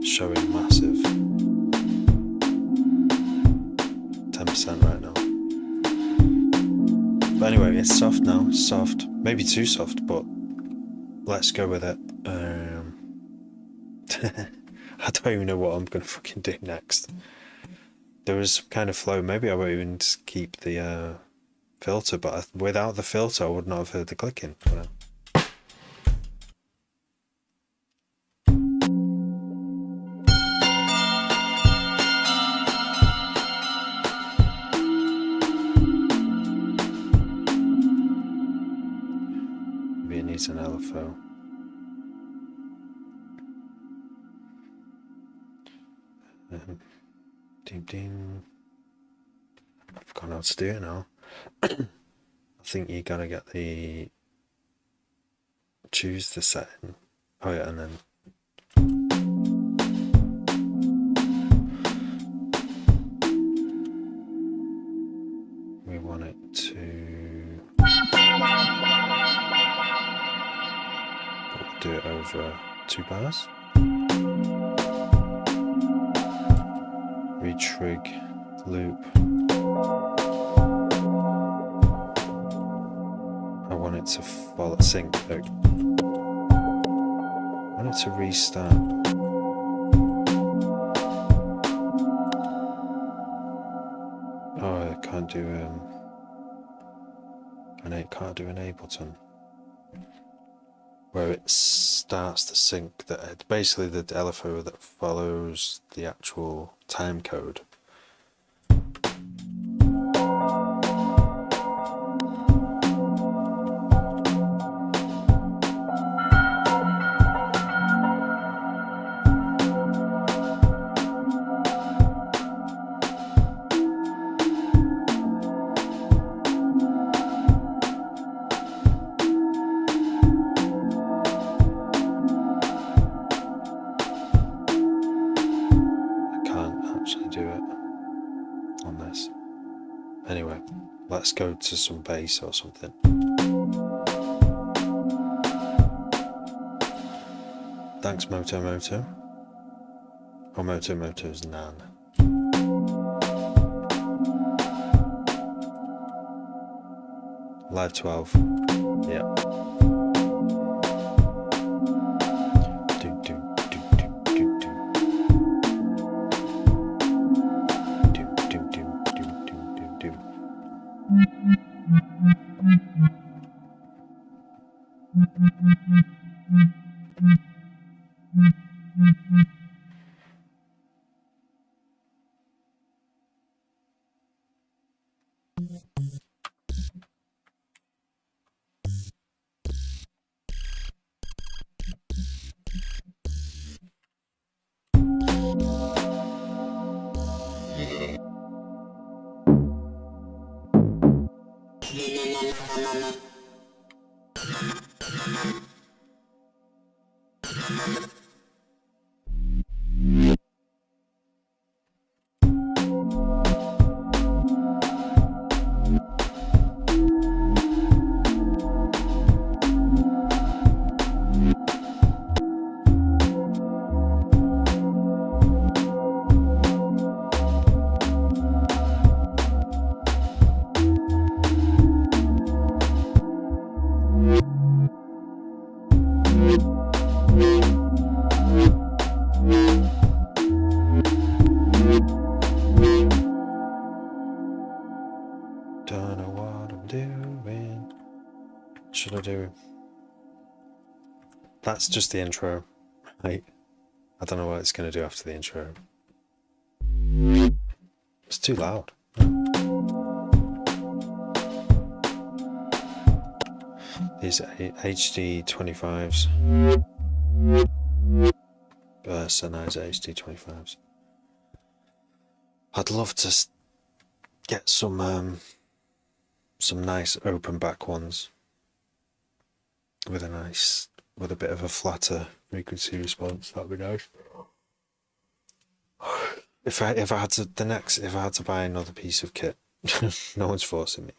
showing massive 10% right now. But anyway, it's soft now. It's soft, maybe too soft, but let's go with it. I don't even know what I'm gonna fucking do next. There was some kind of flow. Maybe I won't even just keep the filter, but without the filter I would not have heard the clicking. Maybe it needs an LFO. Ding. I've forgotten how to do it now. I think you gotta get choose the setting. Oh yeah, and then we want it to do it over 2 bars. Retrig loop. I want it to follow sync. I want it to restart. Oh, I can't do can't do an Ableton where it starts to sync. That basically the LFO that follows the actual time code. Anyway, let's go to some bass or something. Thanks Moto. Or Moto's Nan. Live 12. Yeah. That's just the intro. I don't know what it's going to do after the intro. It's too loud. These are HD 25s. Sennheiser HD 25s. I'd love to get some nice open back ones with a bit of a flatter frequency response. That'd be nice. If I had to buy another piece of kit, no one's forcing me,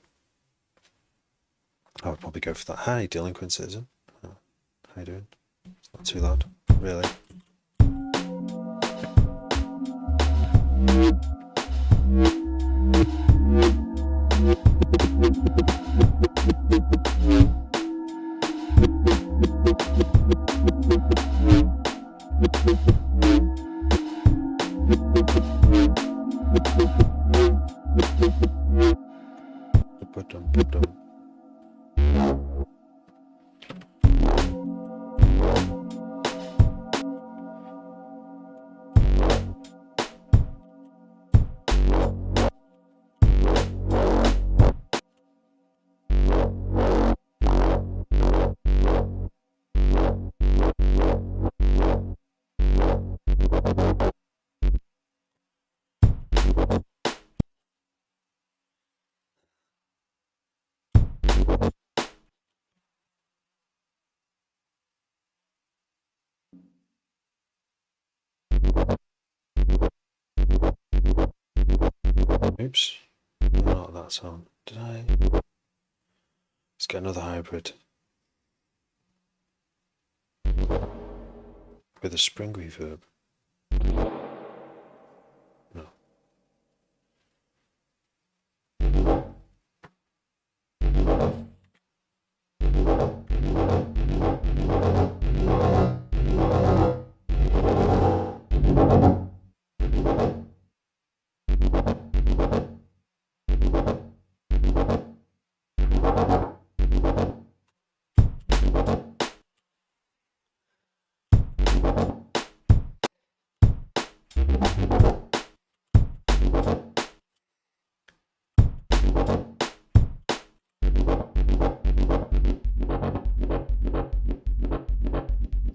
I would probably go for that. Hi, delinquent citizen. How you doing? It's not too loud, really. Oops, not that sound. Did I? Let's get another hybrid with a spring reverb. No.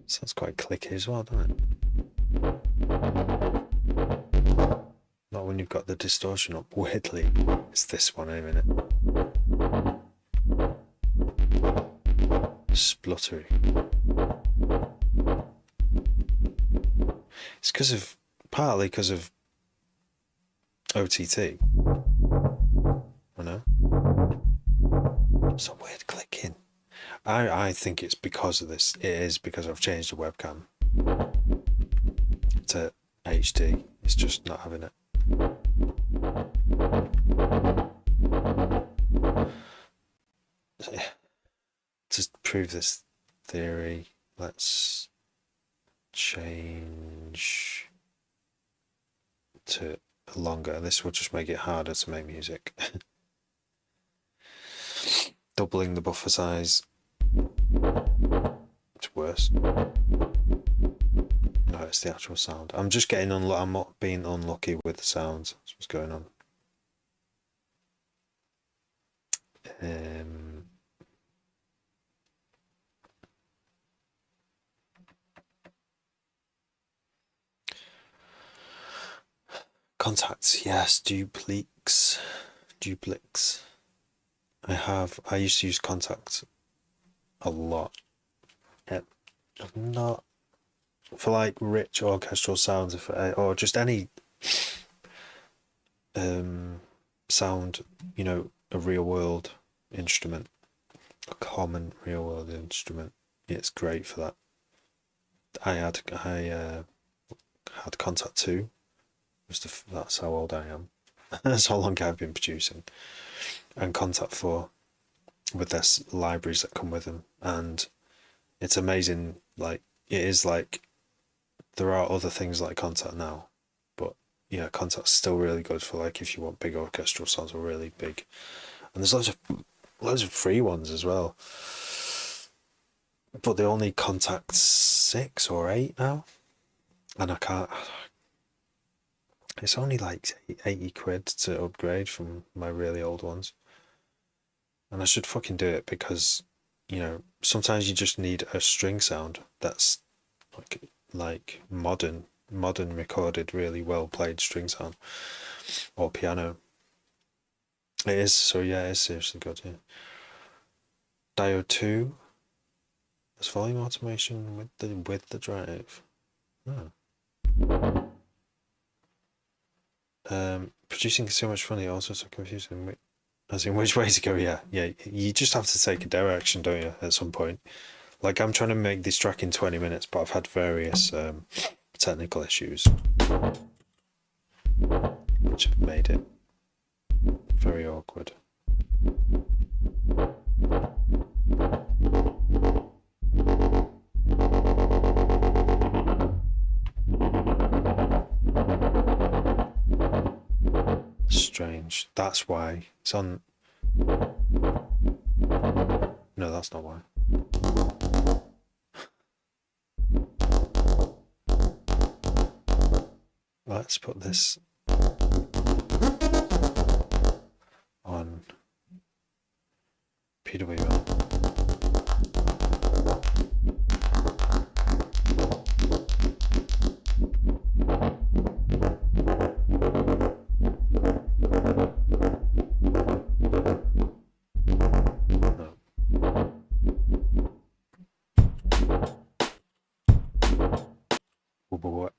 Sounds quite clicky as well, doesn't it? Not when you've got the distortion up. Weirdly, it's this one, isn't it? Spluttery. It's partly because of OTT. I know. It's a weird clicking. I think it's because of this. It is because I've changed the webcam to HD. It's just not having it. So, yeah. To prove this theory, let's change to longer. This will just make it harder to make music. Doubling the buffer size. It's worse. No, it's the actual sound. I'm just getting I'm not being unlucky with the sounds. That's what's going on. Contacts, yes. Duplex. I used to use contacts a lot. Not for like rich orchestral sounds, or just any sound, a real world instrument, a common real world instrument. It's great for that. I had Contact 2. That's how old I am. That's how long I've been producing. And Contact 4 with their libraries that come with them, and it's amazing. Like, it is like there are other things like Contact now, but yeah, Contact's still really good for like if you want big orchestral sounds or really big. And there's loads of free ones as well. but they only contact 6 or 8 now, and I can't. It's only like 80 quid to upgrade from my really old ones, and I should fucking do it because, you know, sometimes you just need a string sound that's like modern recorded, really well played string sound or piano. It is, so yeah, it's seriously good. Yeah. Diode 2. There's volume automation with the drive. Oh. Producing is so much fun. Also so confusing. As in which way to go? Yeah. You just have to take a direction, don't you? At some point. Like I'm trying to make this track in 20 minutes, but I've had various technical issues, which have made it very awkward. Strange. That's why it's on. No, that's not why. Let's put this on PWR. What?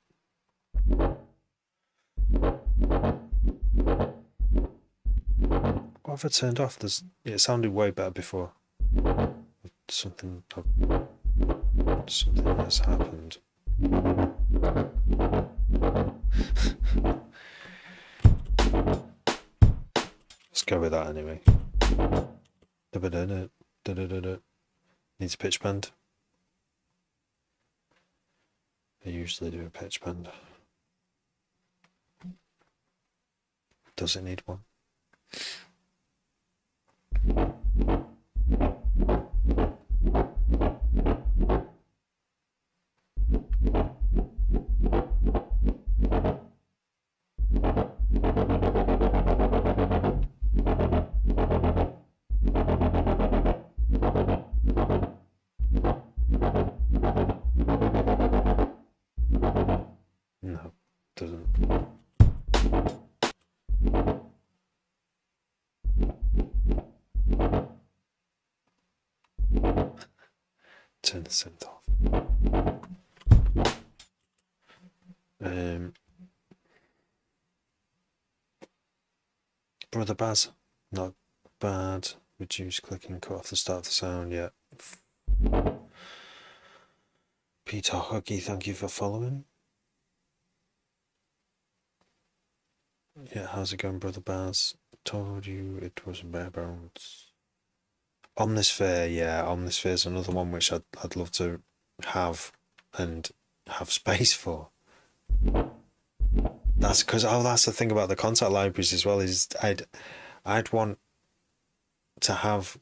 What have I turned off? It sounded way better before. Something has happened. Let's go with that anyway. Needs a pitch bend. I usually do a pitch bend. Does it need one? No, doesn't. Turn the synth off. Brother Baz, not bad. Reduce clicking, cut off the start of the sound. Yeah. Peter Huggy, thank you for following. Yeah, how's it going, Brother Baz? Told you it was bare bones. Omnisphere, yeah, Omnisphere is another one which I'd love to have and have space for. That's because that's the thing about the contact libraries as well, is I'd want to have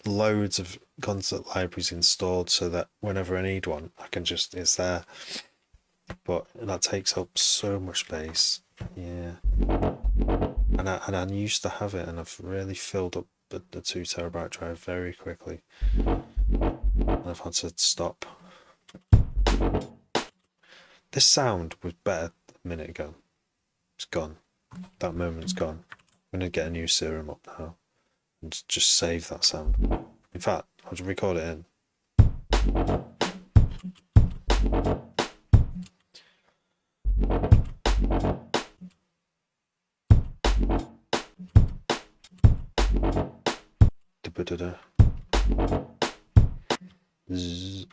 loads of contact libraries installed so that whenever I need one, I can just, it's there. But that takes up so much space. Yeah. And I used to have it, and I've really filled up the 2 terabyte drive very quickly. And I've had to stop. This sound was better a minute ago. It's gone. That moment's gone. I'm going to get a new serum up now and just save that sound. In fact, I'll just record it in. Zzz.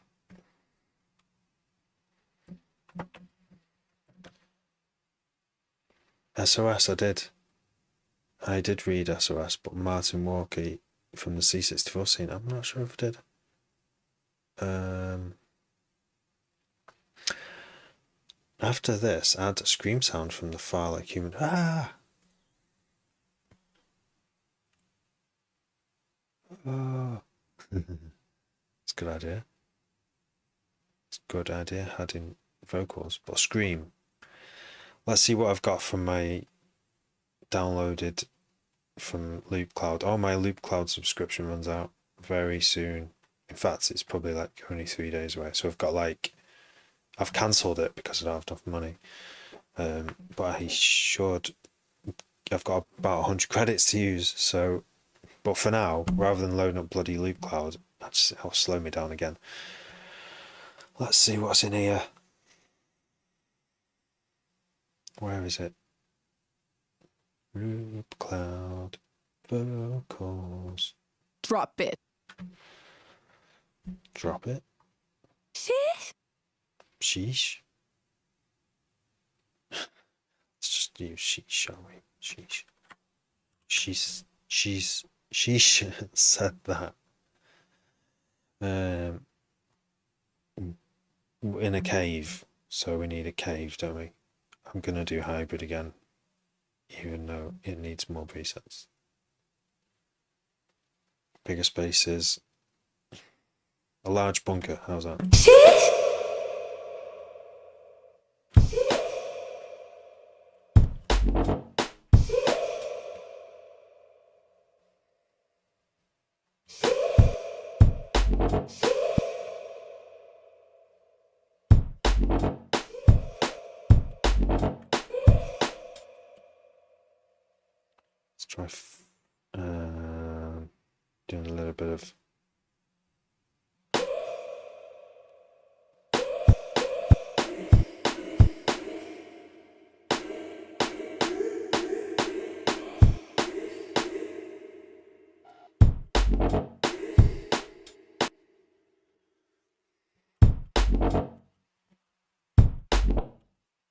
SOS, I did read SOS, but Martin Walker from the C64 scene, I'm not sure if I did. After this, add a scream sound from the far like human. Ah! Oh. It's a good idea. It's a good idea, adding vocals. But Scream. Let's see what I've got from my downloaded from Loop Cloud. Oh, my Loop Cloud subscription runs out very soon. In fact, it's probably like only 3 days away. So I've got like, I've cancelled it because I don't have enough money. But I've got about 100 credits to use. So, but for now, rather than loading up bloody Loop Cloud, that'll slow me down again. Let's see what's in here. Where is it? Loop Cloud vocals.
Drop it.
Drop it.
Sheesh.
Sheesh. Let's just use sheesh, shall we? Sheesh. Sheesh said that. In a cave, so we need a cave, don't we? I'm gonna do hybrid again, even though it needs more presets. Bigger spaces. A large bunker, how's that? Let's try doing a little bit of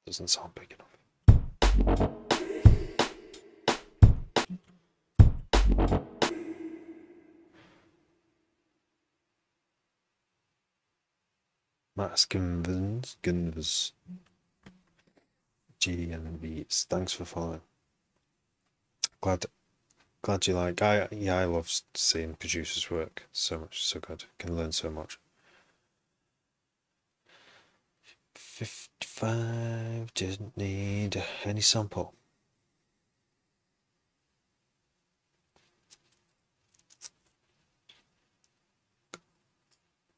doesn't sound big enough. Max Gunvers, G and V's. Thanks for following. Glad you like. I love seeing producers work so much, so good. Can learn so much. 55 didn't need any sample.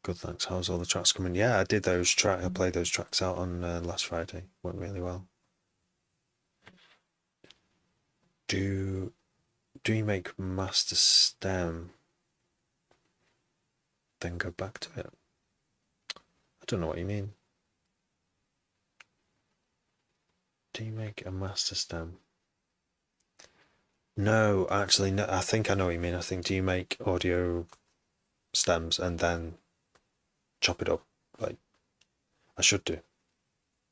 Good, thanks. How's all the tracks coming? Yeah, I did those tracks. I played those tracks out on last Friday. Went really well. Do you make master stem, then go back to it? I don't know what you mean. Do you make a master stem? No, actually, no. I think I know what you mean. I think, do you make audio stems and then chop it up? Like, I should do.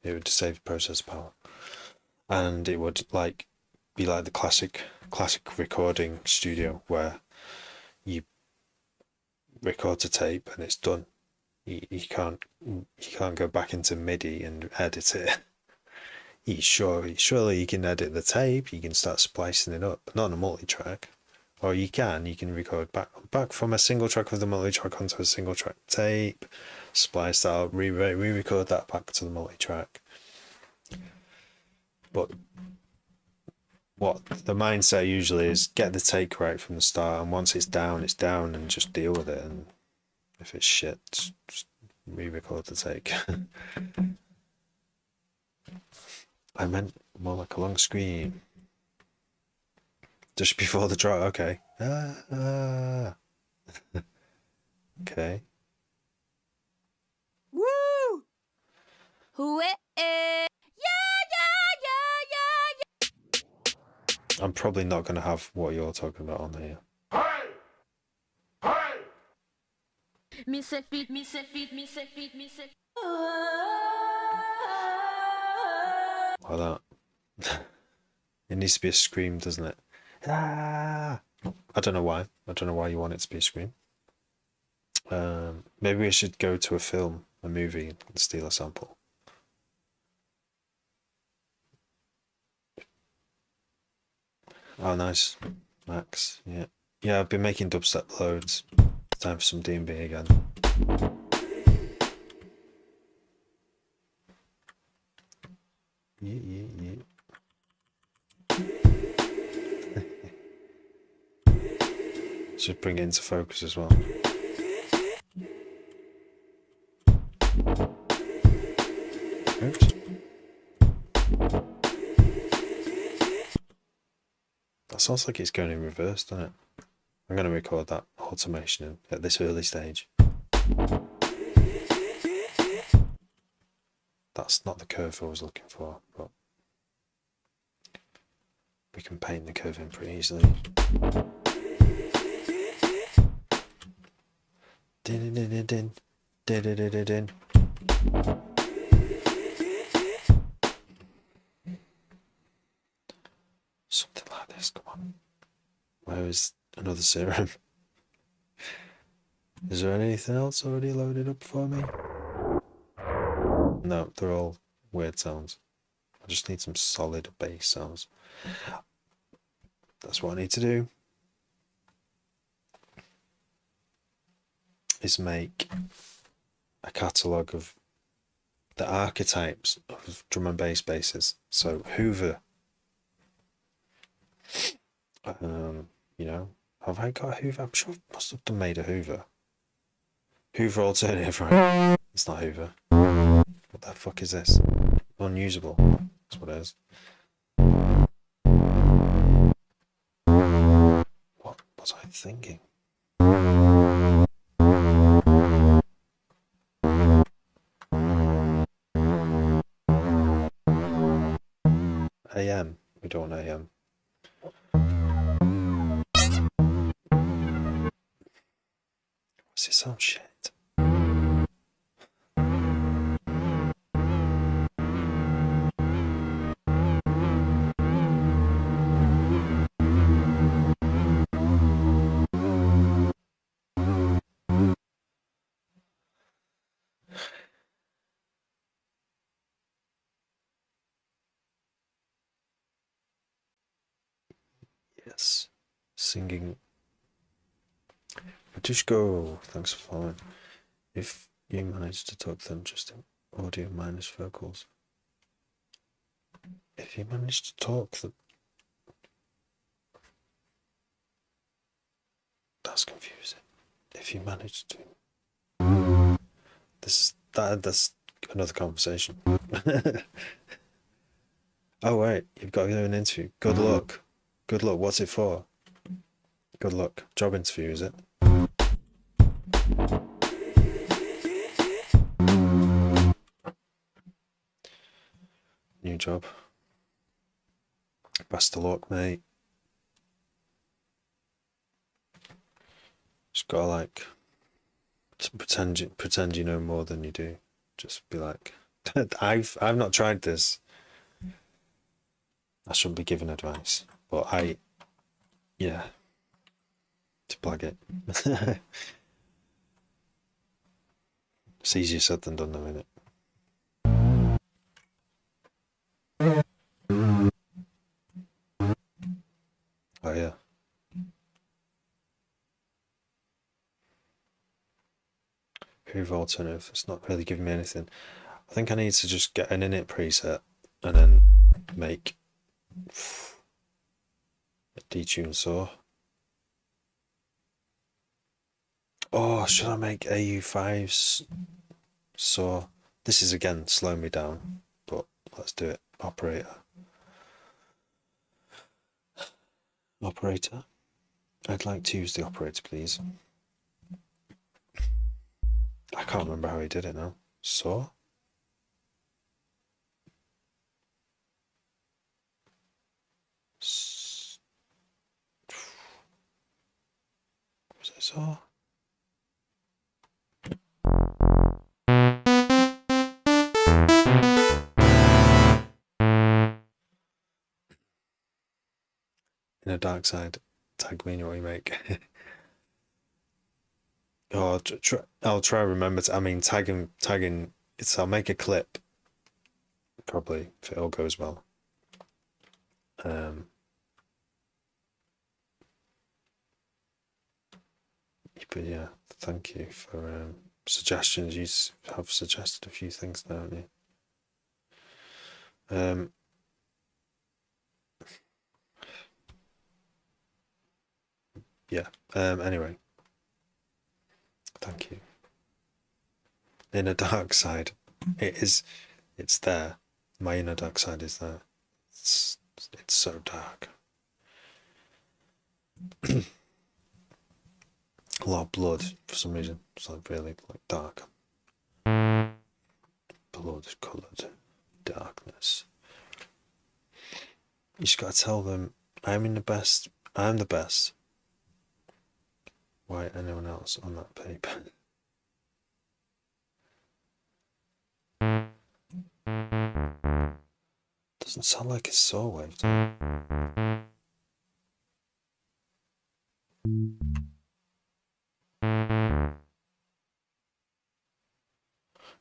It would save processor power, and it would like be like the classic recording studio where you record to tape and it's done. You can't go back into MIDI and edit it. Surely you can edit the tape. You can start splicing it up, but not on a multi-track. Or you can record back from a single track of the multi-track onto a single track tape, splice that out, re-record that back to the multi-track. But what the mindset usually is, get the take right from the start, and once it's down, and just deal with it. And if it's shit, just re-record the take. I meant more like a long scream. Just before the drop, okay. Okay.
Woo!
I'm probably not going to have what you're talking about on here.
Me say feet.
Like that. It needs to be a scream, doesn't it? Ah! I don't know why. I don't know why you want it to be a scream. Maybe we should go to a movie, and steal a sample. Oh, nice. Max, yeah. Yeah, I've been making dubstep loads. Time for some D&B again. Yeah. Should bring it into focus as well. Oops. That sounds like it's going in reverse, doesn't it? I'm going to record that automation at this early stage. That's not the curve I was looking for, but we can paint the curve in pretty easily. Din. Something like this, come on. Where is another serum? Is there anything else already loaded up for me? No, they're all weird sounds. I just need some solid bass sounds. That's what I need to do. Is make a catalogue of the archetypes of drum and bass basses. So Hoover. You know, have I got a Hoover? I'm sure I must have made a Hoover. Hoover alternative, right? It's not Hoover. What the fuck is this? Unusable. That's what it is. What was I thinking? AM. We don't want AM. What's it sound shit? Yes. Singing. Just go. Thanks for following. If you manage to talk them just in audio minus vocals. If you manage to talk them. That's confusing. If you manage to. That's another conversation. Oh wait, you've got to do an interview. Good luck. Good luck. What's it for? Good luck. Job interview, is it? New job. Best of luck, mate. Just gotta like pretend you know more than you do. Just be like, I've not tried this. I shouldn't be giving advice, but yeah, to plug it. It's easier said than done, though, isn't it? Oh yeah. Hoover alternative. It's not really giving me anything. I think I need to just get an init preset and then make a detune saw. Oh, should I make AU5's saw? This is again slowing me down, but let's do it. Operator. Operator. I'd like to use the operator, please. I can't remember how he did it now. Saw? Was it saw? In a dark side, tag me in what you make. Oh, I'll try to remember to. I mean, tagging. I'll make a clip. Probably if it all goes well. But yeah, thank you for suggestions. You have suggested a few things now, haven't Yeah. Anyway, thank you. Inner dark side. It's there. My inner dark side is there. It's so dark. A lot of blood for some reason. It's like really like dark. Blood coloured darkness. You just gotta tell them I'm the best. Why anyone else on that paper? Doesn't sound like it's saw wave.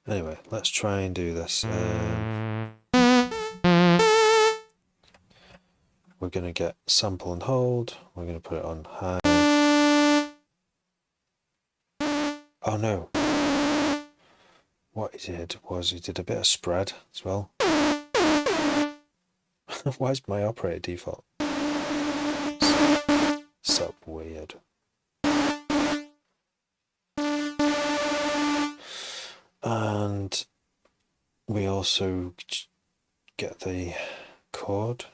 Anyway, let's try and do this. We're going to get sample and hold. We're going to put it on high. Oh no. What he did was he did a bit of spread as well. Why is my operator default so weird? And we also get the chord,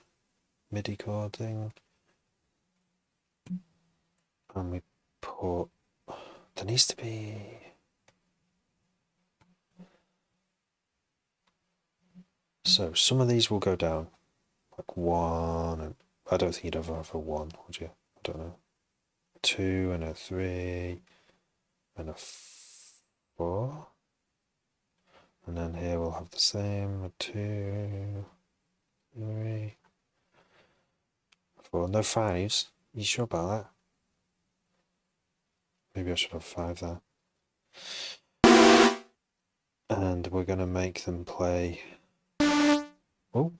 MIDI chord thing, and we put, there needs to be, so some of these will go down, like 1, and I don't think you'd ever have a 1, would you? I don't know. 2 and a 3 and a 4. And then here we'll have the same, a 2, 3, 4. No 5s. You sure about that? Maybe I should have 5 there. And we're going to make them play. Oh.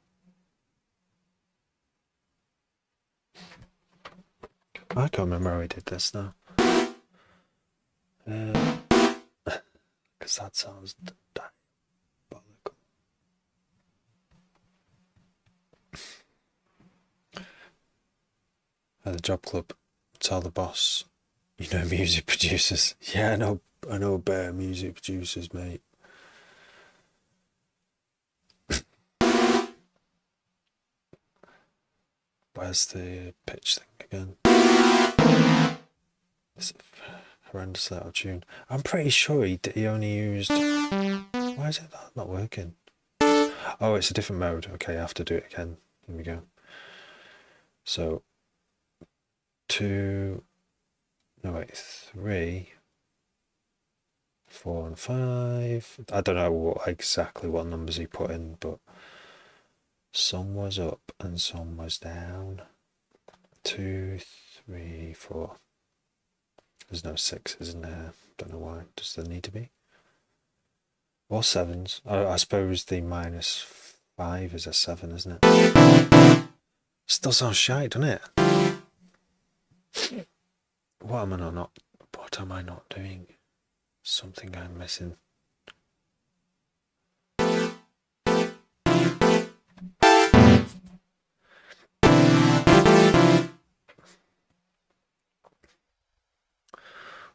I can't remember how we did this now. Because that sounds diabolical. At the job club, tell the boss, you know music producers. Yeah, I know bare music producers, mate. Where's the pitch thing again? It's horrendously out of tune. I'm pretty sure he only used. Why is it that not working? Oh, it's a different mode. Okay, I have to do it again. Here we go. So 2, no wait, 3, 4 and 5. I don't know exactly what numbers he put in, but some was up and some was down. 2, 3, 4. There's no 6s in there. Don't know why. Does there need to be? Or 7s. I suppose the -5 is a 7, isn't it? Still sounds shite, doesn't it? What am I not doing? Something I'm missing.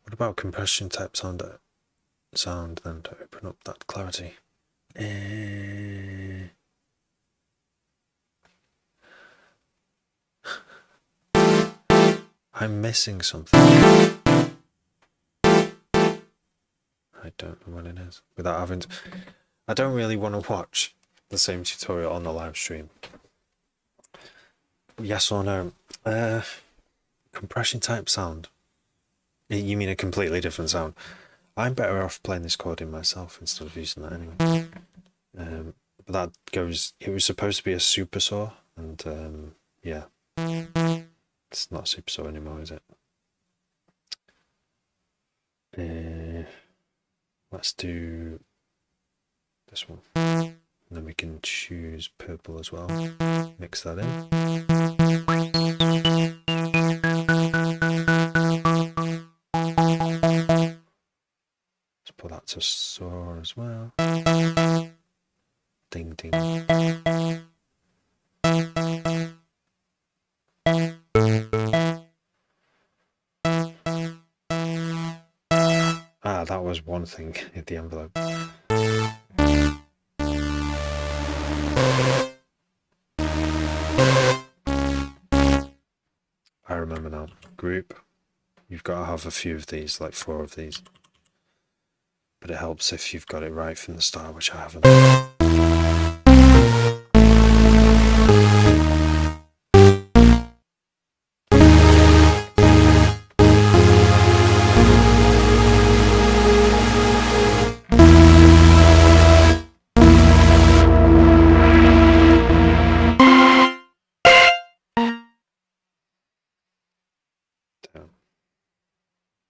What about compression type sound then to open up that clarity? I'm missing something. I don't know what it is. Without having to, I don't really want to watch the same tutorial on the live stream. Yes or no? Compression type sound. You mean a completely different sound? I'm better off playing this chord in myself instead of using that anyway. But that goes. It was supposed to be a super saw, and yeah, it's not a super saw anymore, is it? Let's do this one, and then we can choose purple as well. Mix that in. Let's put that to saw as well. Ding ding. that was one thing in the envelope. I remember now. Group. You've got to have a few of these, like 4 of these. But it helps if you've got it right from the start, which I haven't.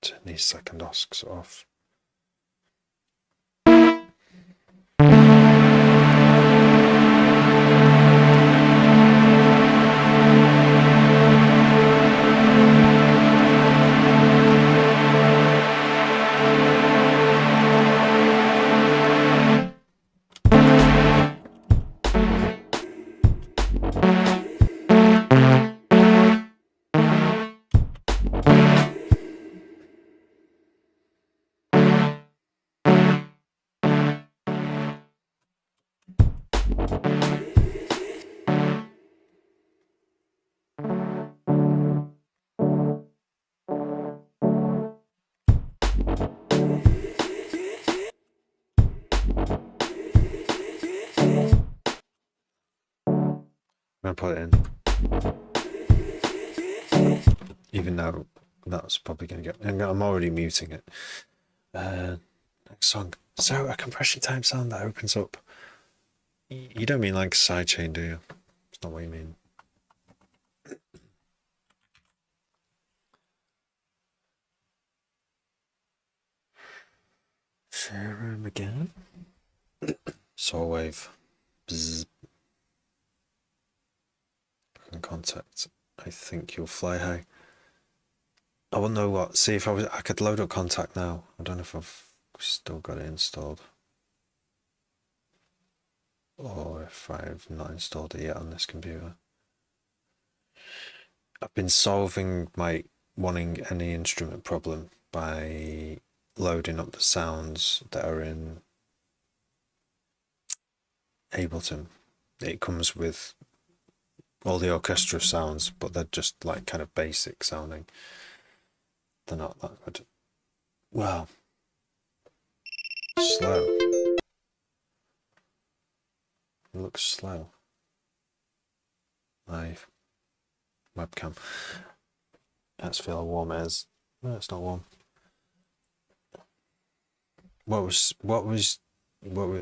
Turn these second oscs off. I'm going to put it in. Even though that's probably going to get... I'm already muting it. Next song. So, a compression time sound that opens up. You don't mean like a sidechain, do you? It's not what you mean. Share room again. Soul wave. Bzz. Contact. I think you'll fly high. I wouldn't know what. See if I could load up Contact now. I don't know if I've still got it installed, or if I've not installed it yet on this computer. I've been solving my wanting any instrument problem by loading up the sounds that are in Ableton. It comes with all the orchestra sounds, but they're just like kind of basic sounding. They're not that good. Well, slow. It looks slow. My webcam. Let's feel how warm it is. No, it's not warm. What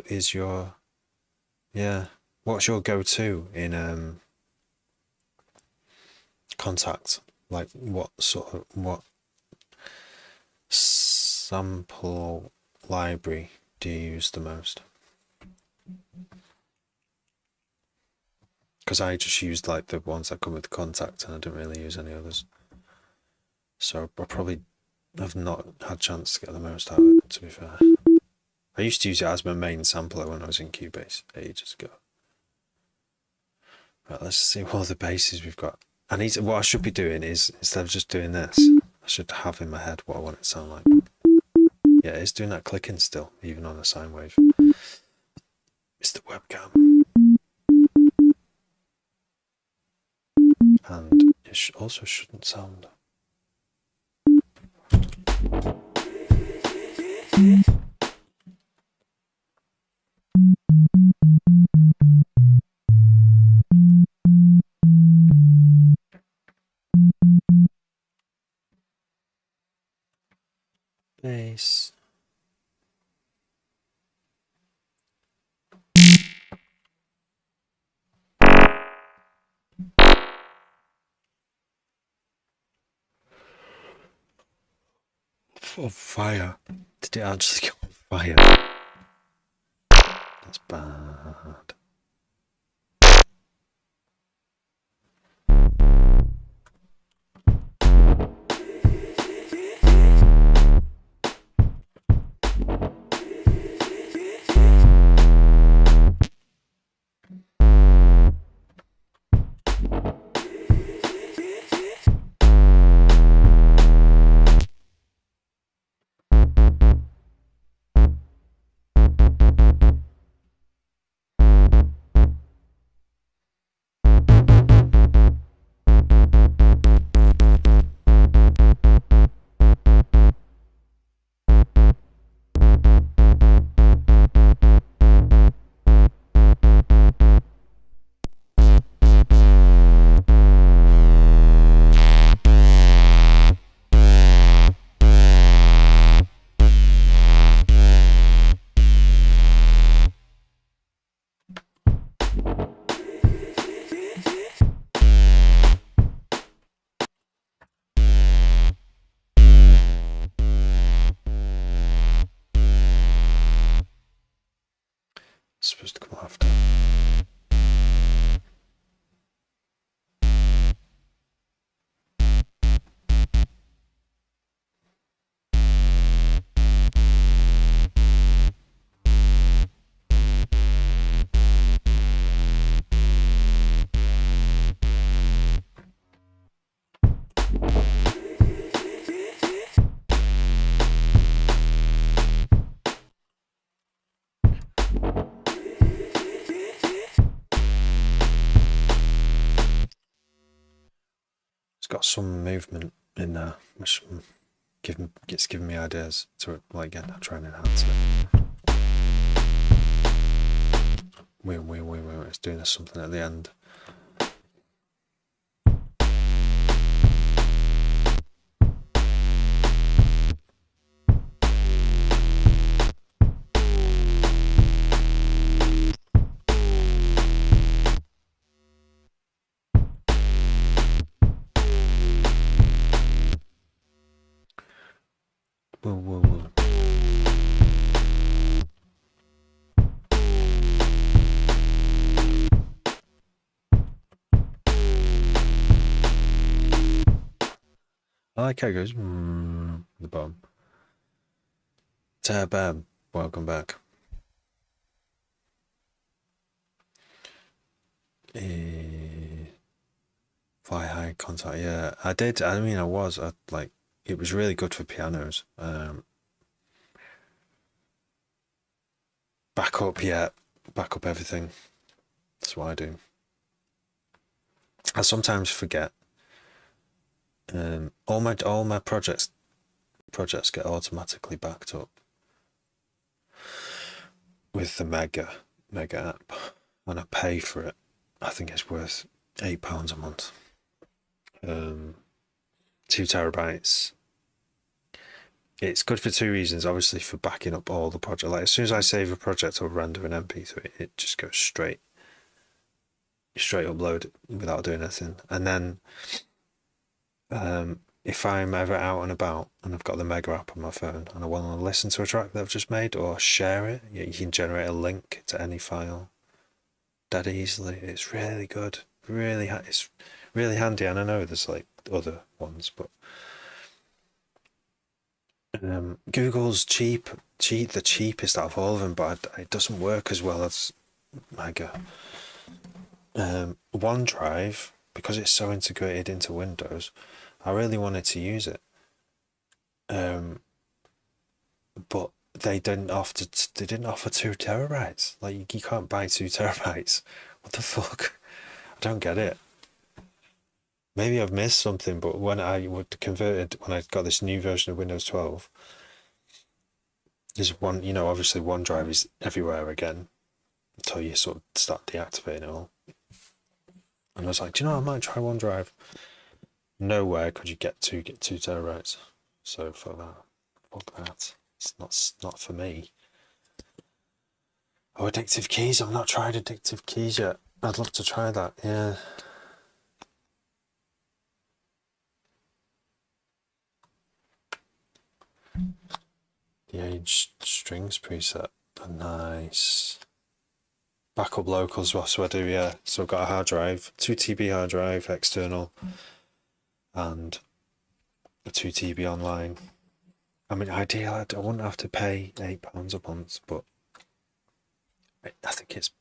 is your, yeah, what's your go-to in Contact? Like what sample library do you use the most? Because I just used like the ones that come with Contact and I don't really use any others. So I probably have not had a chance to get the most out of it, to be fair. I used to use it as my main sampler when I was in Cubase ages ago. Right, let's see what other basses we've got. What I should be doing is, instead of just doing this, I should have in my head what I want it to sound like. Yeah, it's doing that clicking still, even on a sine wave. It's the webcam. And it also shouldn't sound. Bass. Oh, fire. Did it actually go on fire? That's bad. supposed to come after. It's got some movement in there, which it's giving me ideas to like try and enhance it. Wait, it's doing something at the end. Whoa. I like how it goes the bottom. Bam, welcome back. Fly high contact, yeah. I did. I mean, like, it was really good for pianos. Back up everything. That's what I do. I sometimes forget. All my projects get automatically backed up with the Mega app, and I pay for it. I think it's worth £8 a month. 2 terabytes. It's good for 2 reasons. Obviously, for backing up all the project. Like, as soon as I save a project or render an MP3, it just goes straight upload without doing anything. And then if I'm ever out and about and I've got the Mega app on my phone and I want to listen to a track that I've just made or share it, you can generate a link to any file that easily. It's really good. It's really handy. And I know there's like other ones, but Google's the cheapest out of all of them, but it doesn't work as well as Mega. OneDrive, because it's so integrated into Windows, I really wanted to use it, but they didn't offer 2 terabytes. Like, you can't buy 2 terabytes. What the fuck? I don't get it. Maybe I've missed something, but when I got this new version of Windows 12, there's obviously OneDrive is everywhere again until you sort of start deactivating it all. And I was like, do you know, I might try OneDrive. Nowhere could you get 2 terabytes. So fuck that. It's not for me. Oh, Addictive Keys. I've not tried Addictive Keys yet. I'd love to try that. Yeah. The Age Strings preset. Nice. Backup locals, what do I do? Yeah. So I've got a hard drive, 2 TB hard drive, external, and a 2 TB online. I mean, ideally, I wouldn't have to pay £8 a month, but I think it's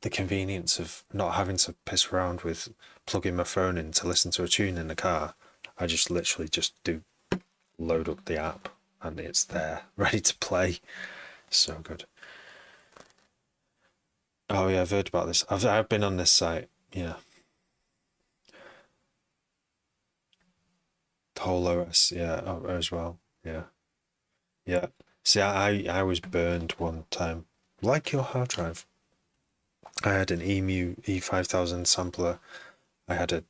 the convenience of not having to piss around with plugging my phone in to listen to a tune in the car. I just literally do load up the app and it's there, ready to play. So good. Oh yeah, I've heard about this. I've been on this site. Yeah. The whole OS, yeah, as well. Yeah. See, I was burned one time. Like your hard drive. I had an EMU E5000 sampler. I had a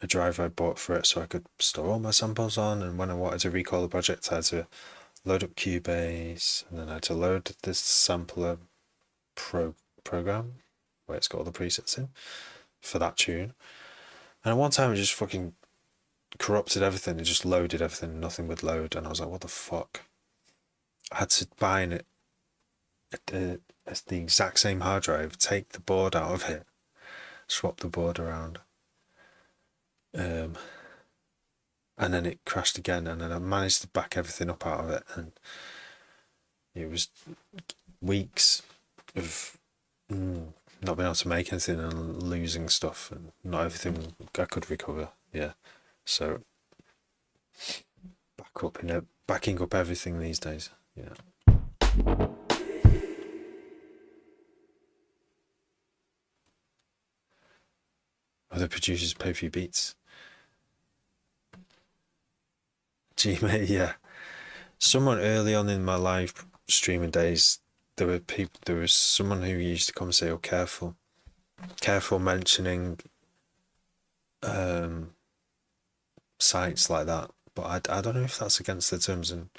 drive I bought for it so I could store all my samples on, and when I wanted to recall the project I had to load up Cubase, and then I had to load this sampler program where it's got all the presets in for that tune. And at one time it just fucking corrupted everything. It just loaded everything, nothing would load, and I was like, what the fuck? I had to buy a it's the exact same hard drive, take the board out of it, swap the board around, and then it crashed again, and then I managed to back everything up out of it, and it was weeks of not being able to make anything and losing stuff, and not everything I could recover. Yeah, so backing up everything these days. Yeah. Other producers pay for your beats. Gmail, yeah. Someone early on in my live streaming days, there was someone who used to come and say, "Oh, careful mentioning sites like that." But I don't know if that's against the terms and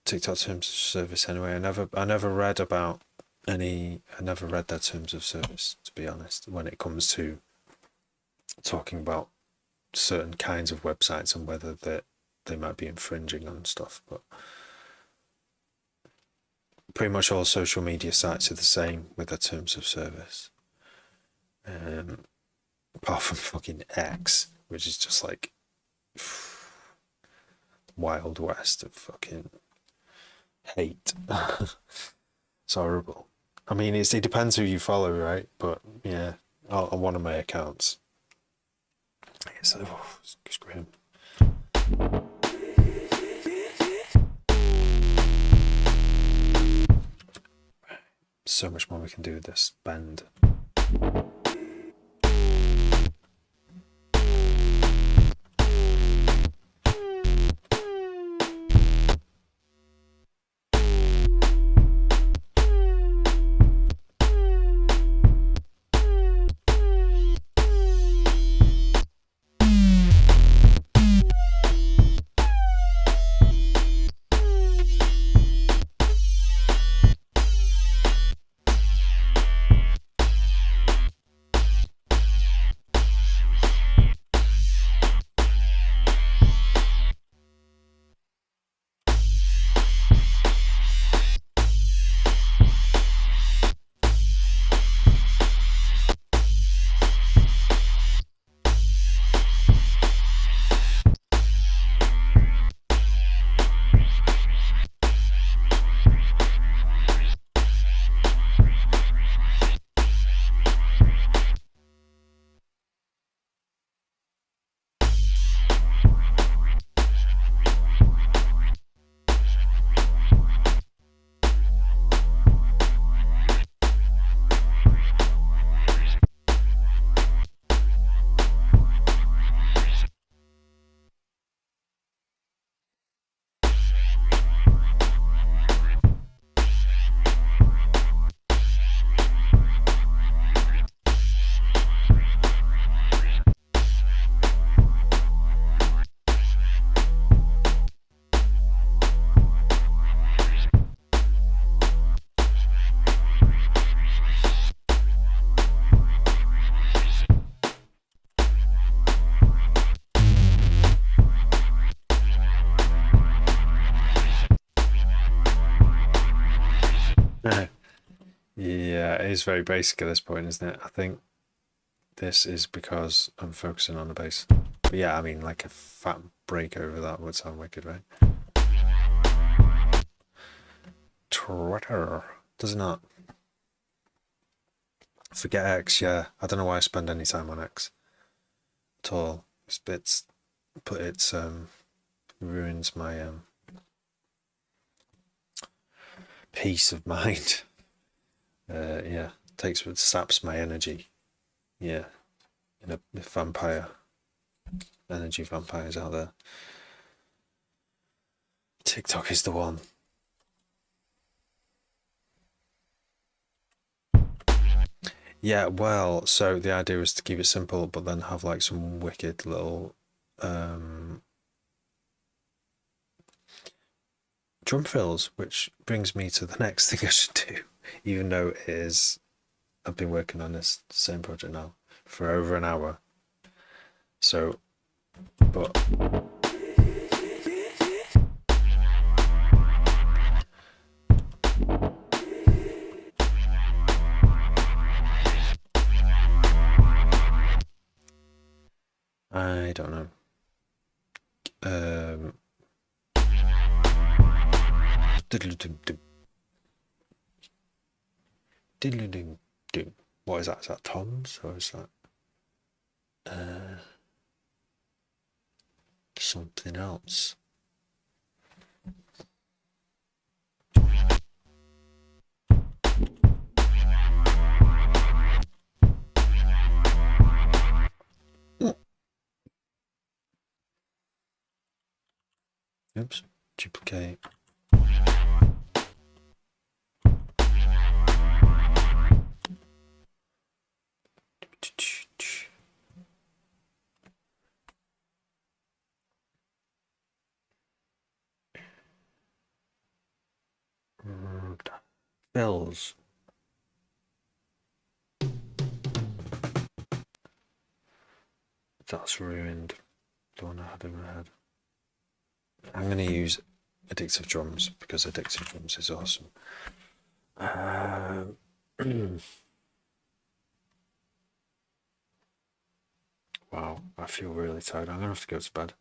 TikTok terms of service. Anyway, I never read their terms of service, to be honest, when it comes to talking about certain kinds of websites and whether they might be infringing on stuff. But pretty much all social media sites are the same with their terms of service, apart from fucking X, which is just like Wild West of fucking hate. It's horrible. I mean, it depends who you follow, right? But yeah, on one of my accounts, it's grim. So much more we can do with this bend. Yeah, it is very basic at this point, isn't it? I think this is because I'm focusing on the bass. But yeah, I mean, like a fat break over that would sound wicked, right? Twitter. Does it not? Forget X, yeah. I don't know why I spend any time on X at all. It's ruins my peace of mind. Yeah, saps my energy. Yeah, vampire energy vampires out there. TikTok is the one. Yeah, well, so the idea is to keep it simple, but then have like some wicked little drum fills, which brings me to the next thing I should do, even though I've been working on this same project now for over an hour. So, but Diddle-dum-dum. Diddle-dum-dum. What is that? Is that toms or is that something else? Oops, duplicate. Bells. That's ruined. The one I had in my head. I'm going to use Addictive Drums because Addictive Drums is awesome. Wow, I feel really tired. I'm going to have to go to bed.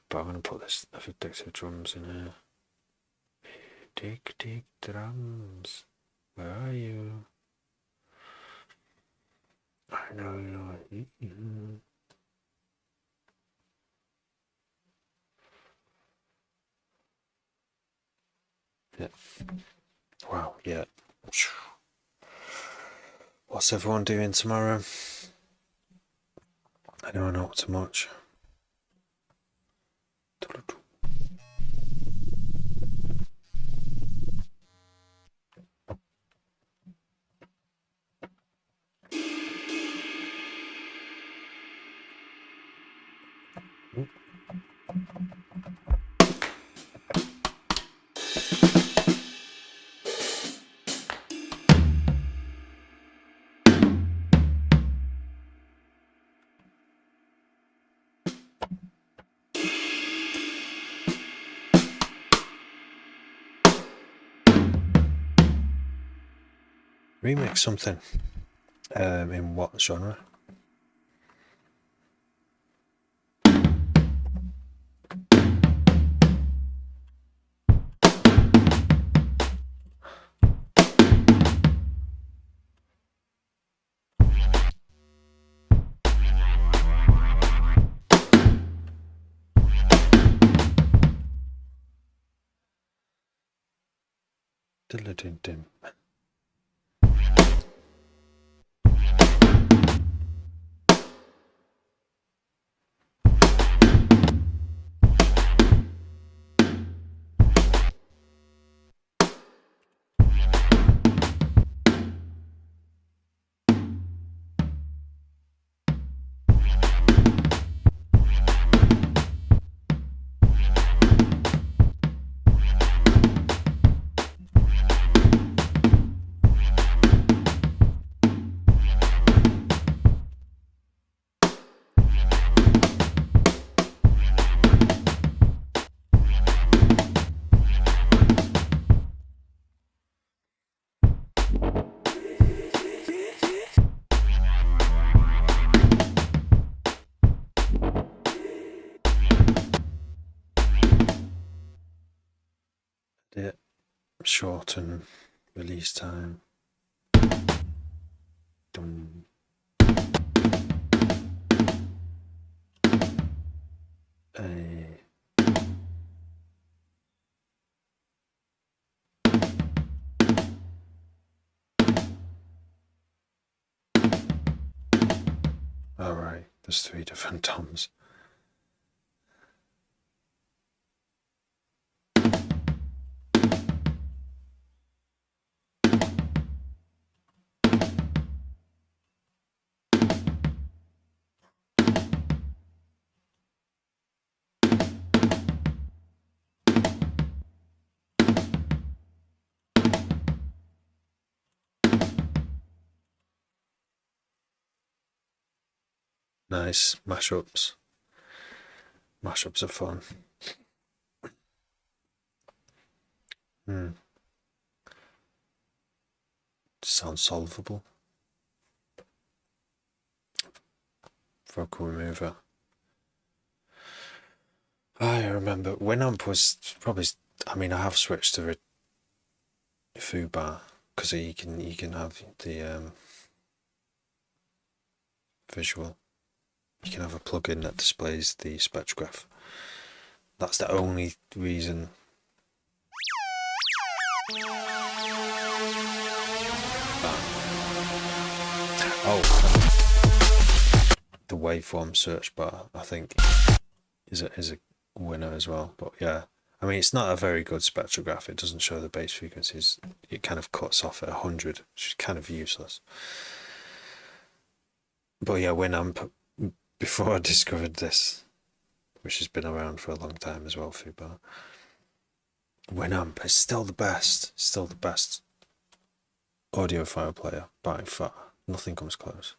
But I'm going to put this Addictive Drums in here. Addictive Drums. Where are you? I know you're here. Yeah. Wow, yeah. What's everyone doing tomorrow? I know not too much. Remix something. In what genre? Diddle-dum-dum. Shorten release time. Dum. Alright, there's 3 different toms. Nice mashups. Mashups are fun. Sounds solvable. Vocal remover. I remember Winamp was probably. I mean, I have switched to foobar, because you can have the visual. You can have a plugin that displays the spectrograph. That's the only reason. The waveform search bar, I think, is a winner as well. But yeah, I mean, it's not a very good spectrograph. It doesn't show the bass frequencies. It kind of cuts off at 100, which is kind of useless. But yeah, Winamp, before I discovered this, which has been around for a long time as well, Fubar, Winamp is still the best audiophile player by far. Nothing comes close.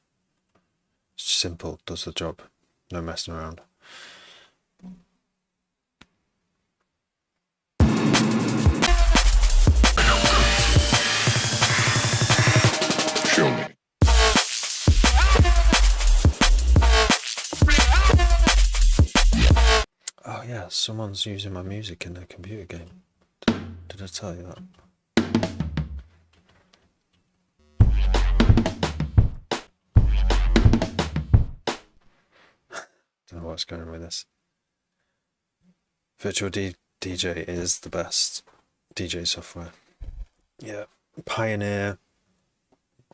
Simple, does the job, no messing around.
Show me.
Oh yeah, someone's using my music in their computer game. Did I tell you that? Don't know what's going on with this. Virtual DJ is the best DJ software. Yeah, Pioneer.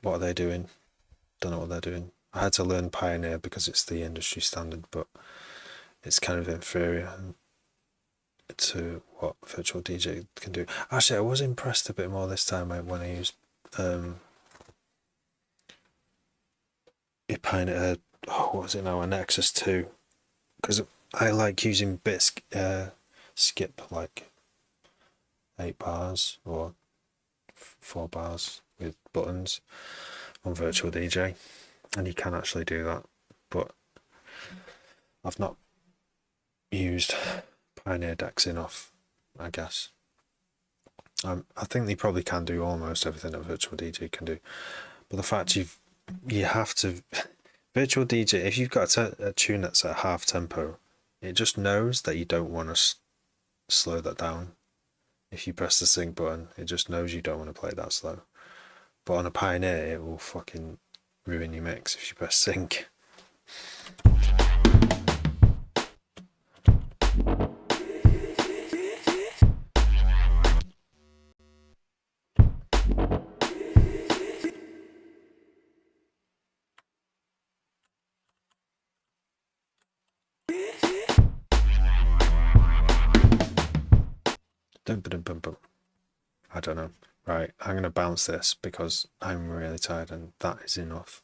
What are they doing? Don't know what they're doing. I had to learn Pioneer because it's the industry standard, but it's kind of inferior to what Virtual DJ can do. Actually, I was impressed a bit more this time when I used Pioneer. What was it now? A Nexus 2. Because I like using bits skip like 8 bars or 4 bars with buttons on Virtual DJ, and you can actually do that, but I've not used Pioneer decks enough, I guess. I think they probably can do almost everything that Virtual DJ can do, but the fact you have to Virtual DJ, if you've got a tune that's at half tempo, it just knows that you don't want to slow that down. If you press the sync button, it just knows you don't want to play that slow. But on a Pioneer, it will fucking ruin your mix if you press sync. I don't know. Right, I'm going to bounce this because I'm really tired and that is enough.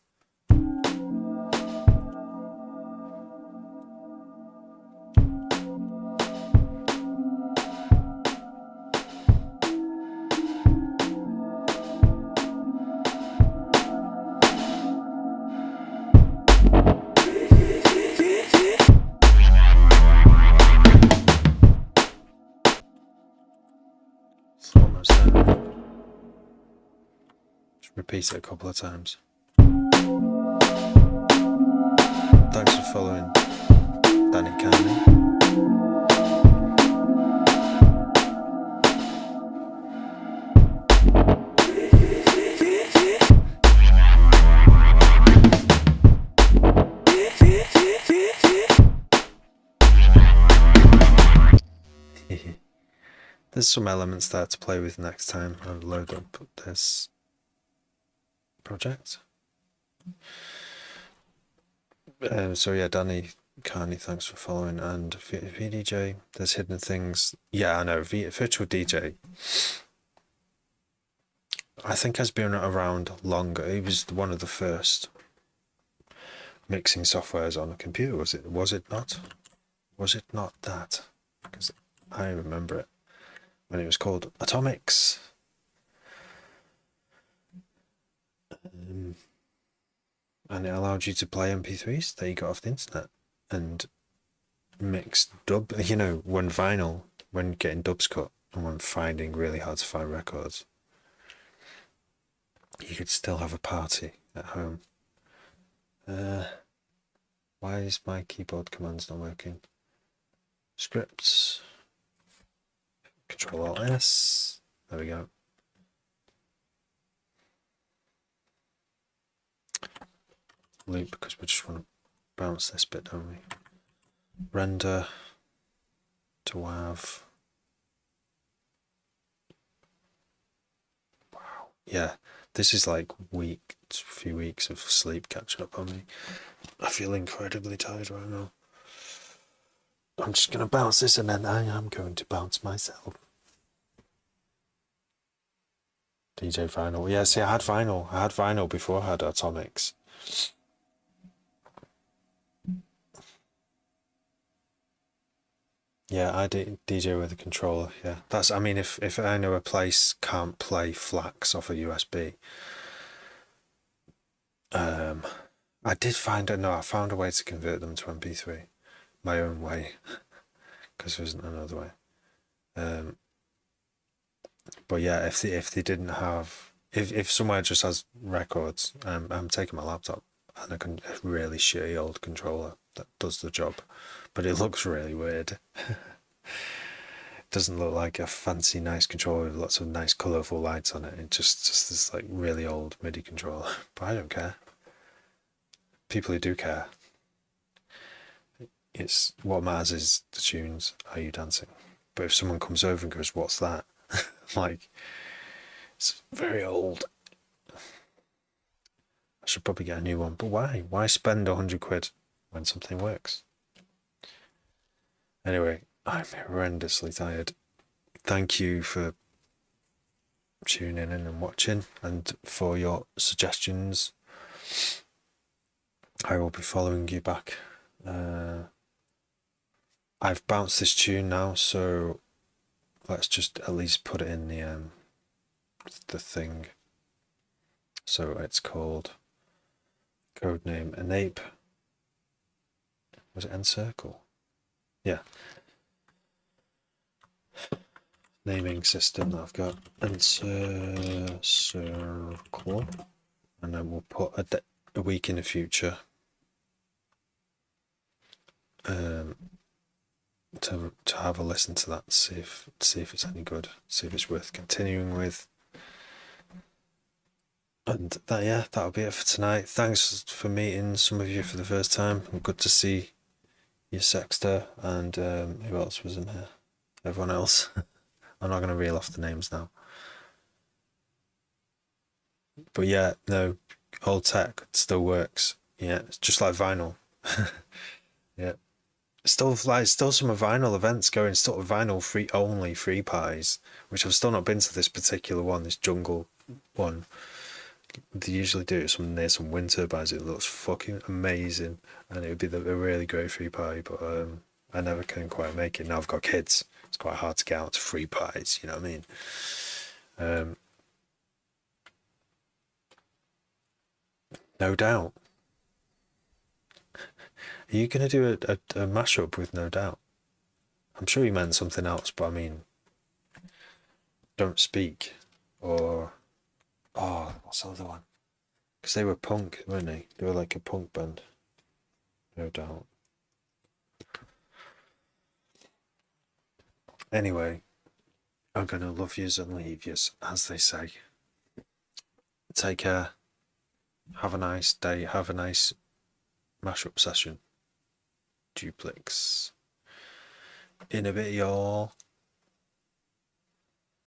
It's almost there. Just repeat it a couple of times. Thanks for following Danny Candy. There's some elements there to play with next time. I'll load up this project. So yeah, Danny Carney, thanks for following. And VDJ, there's hidden things. Yeah, I know. Virtual DJ, I think, has been around longer. He was one of the first mixing softwares on a computer. Was it not? Was it not that? Because I remember it when it was called Atomics. And it allowed you to play MP3s that you got off the internet and mix dub, when getting dubs cut and when finding really hard to find records, you could still have a party at home. Why is my keyboard commands not working? Scripts, Control Alt S, there we go. loop because we just want to bounce this bit, don't we? Render to WAV. Wow. Yeah, this is like a few weeks of sleep catching up on me. I feel incredibly tired right now. I'm just going to bounce this and then I am going to bounce myself. DJ vinyl. Yeah, see, I had vinyl before I had atomics. Yeah, I DJ with a controller. Yeah, that's. I mean, if I know a place can't play FLACs off a USB, I did find I found a way to convert them to MP3, my own way, because there isn't another way. But yeah, if they didn't have, if somewhere just has records, I'm taking my laptop and a really shitty old controller that does the job, but it looks really weird. It doesn't look like a fancy nice controller with lots of nice colourful lights on it. It's just this like really old MIDI controller. But I don't care. People who do care. It's what matters is the tunes. Are you dancing? But if someone comes over and goes, "What's that?" Like, it's very old. I should probably get a new one. But why? Why spend £100 when something works? Anyway, I'm horrendously tired. Thank you for tuning in and watching and for your suggestions. I will be following you back. I've bounced this tune now, so let's just at least put it in the thing. So it's called codename Enape. Was it Encircle? Yeah. Naming system that I've got. Encircle. And then we'll put a week in the future. To have a listen to that, see if it's any good, see if it's worth continuing with. And that'll be it for tonight. Thanks for meeting some of you for the first time. Good to see you, Sexter, and who else was in here? Everyone else. I'm not going to reel off the names now. But yeah, no, old tech still works. Yeah, it's just like vinyl. Yeah. Still some vinyl events going, still vinyl free pies, which I've still not been to this particular one, this jungle one. They usually do it near some wind turbines. It looks fucking amazing, and it would be a really great free pie, but I never can quite make it. Now I've got kids, it's quite hard to get out to free pies, you know what I mean? No Doubt. Are you going to do a mashup with No Doubt? I'm sure you meant something else, but I mean, Don't Speak, or what's the other one? Because they were punk, weren't they? They were like a punk band. No Doubt. Anyway, I'm gonna love yous and leave yous, as they say. Take care. Have a nice day. Have a nice mashup session. Duplex. In a bit, y'all.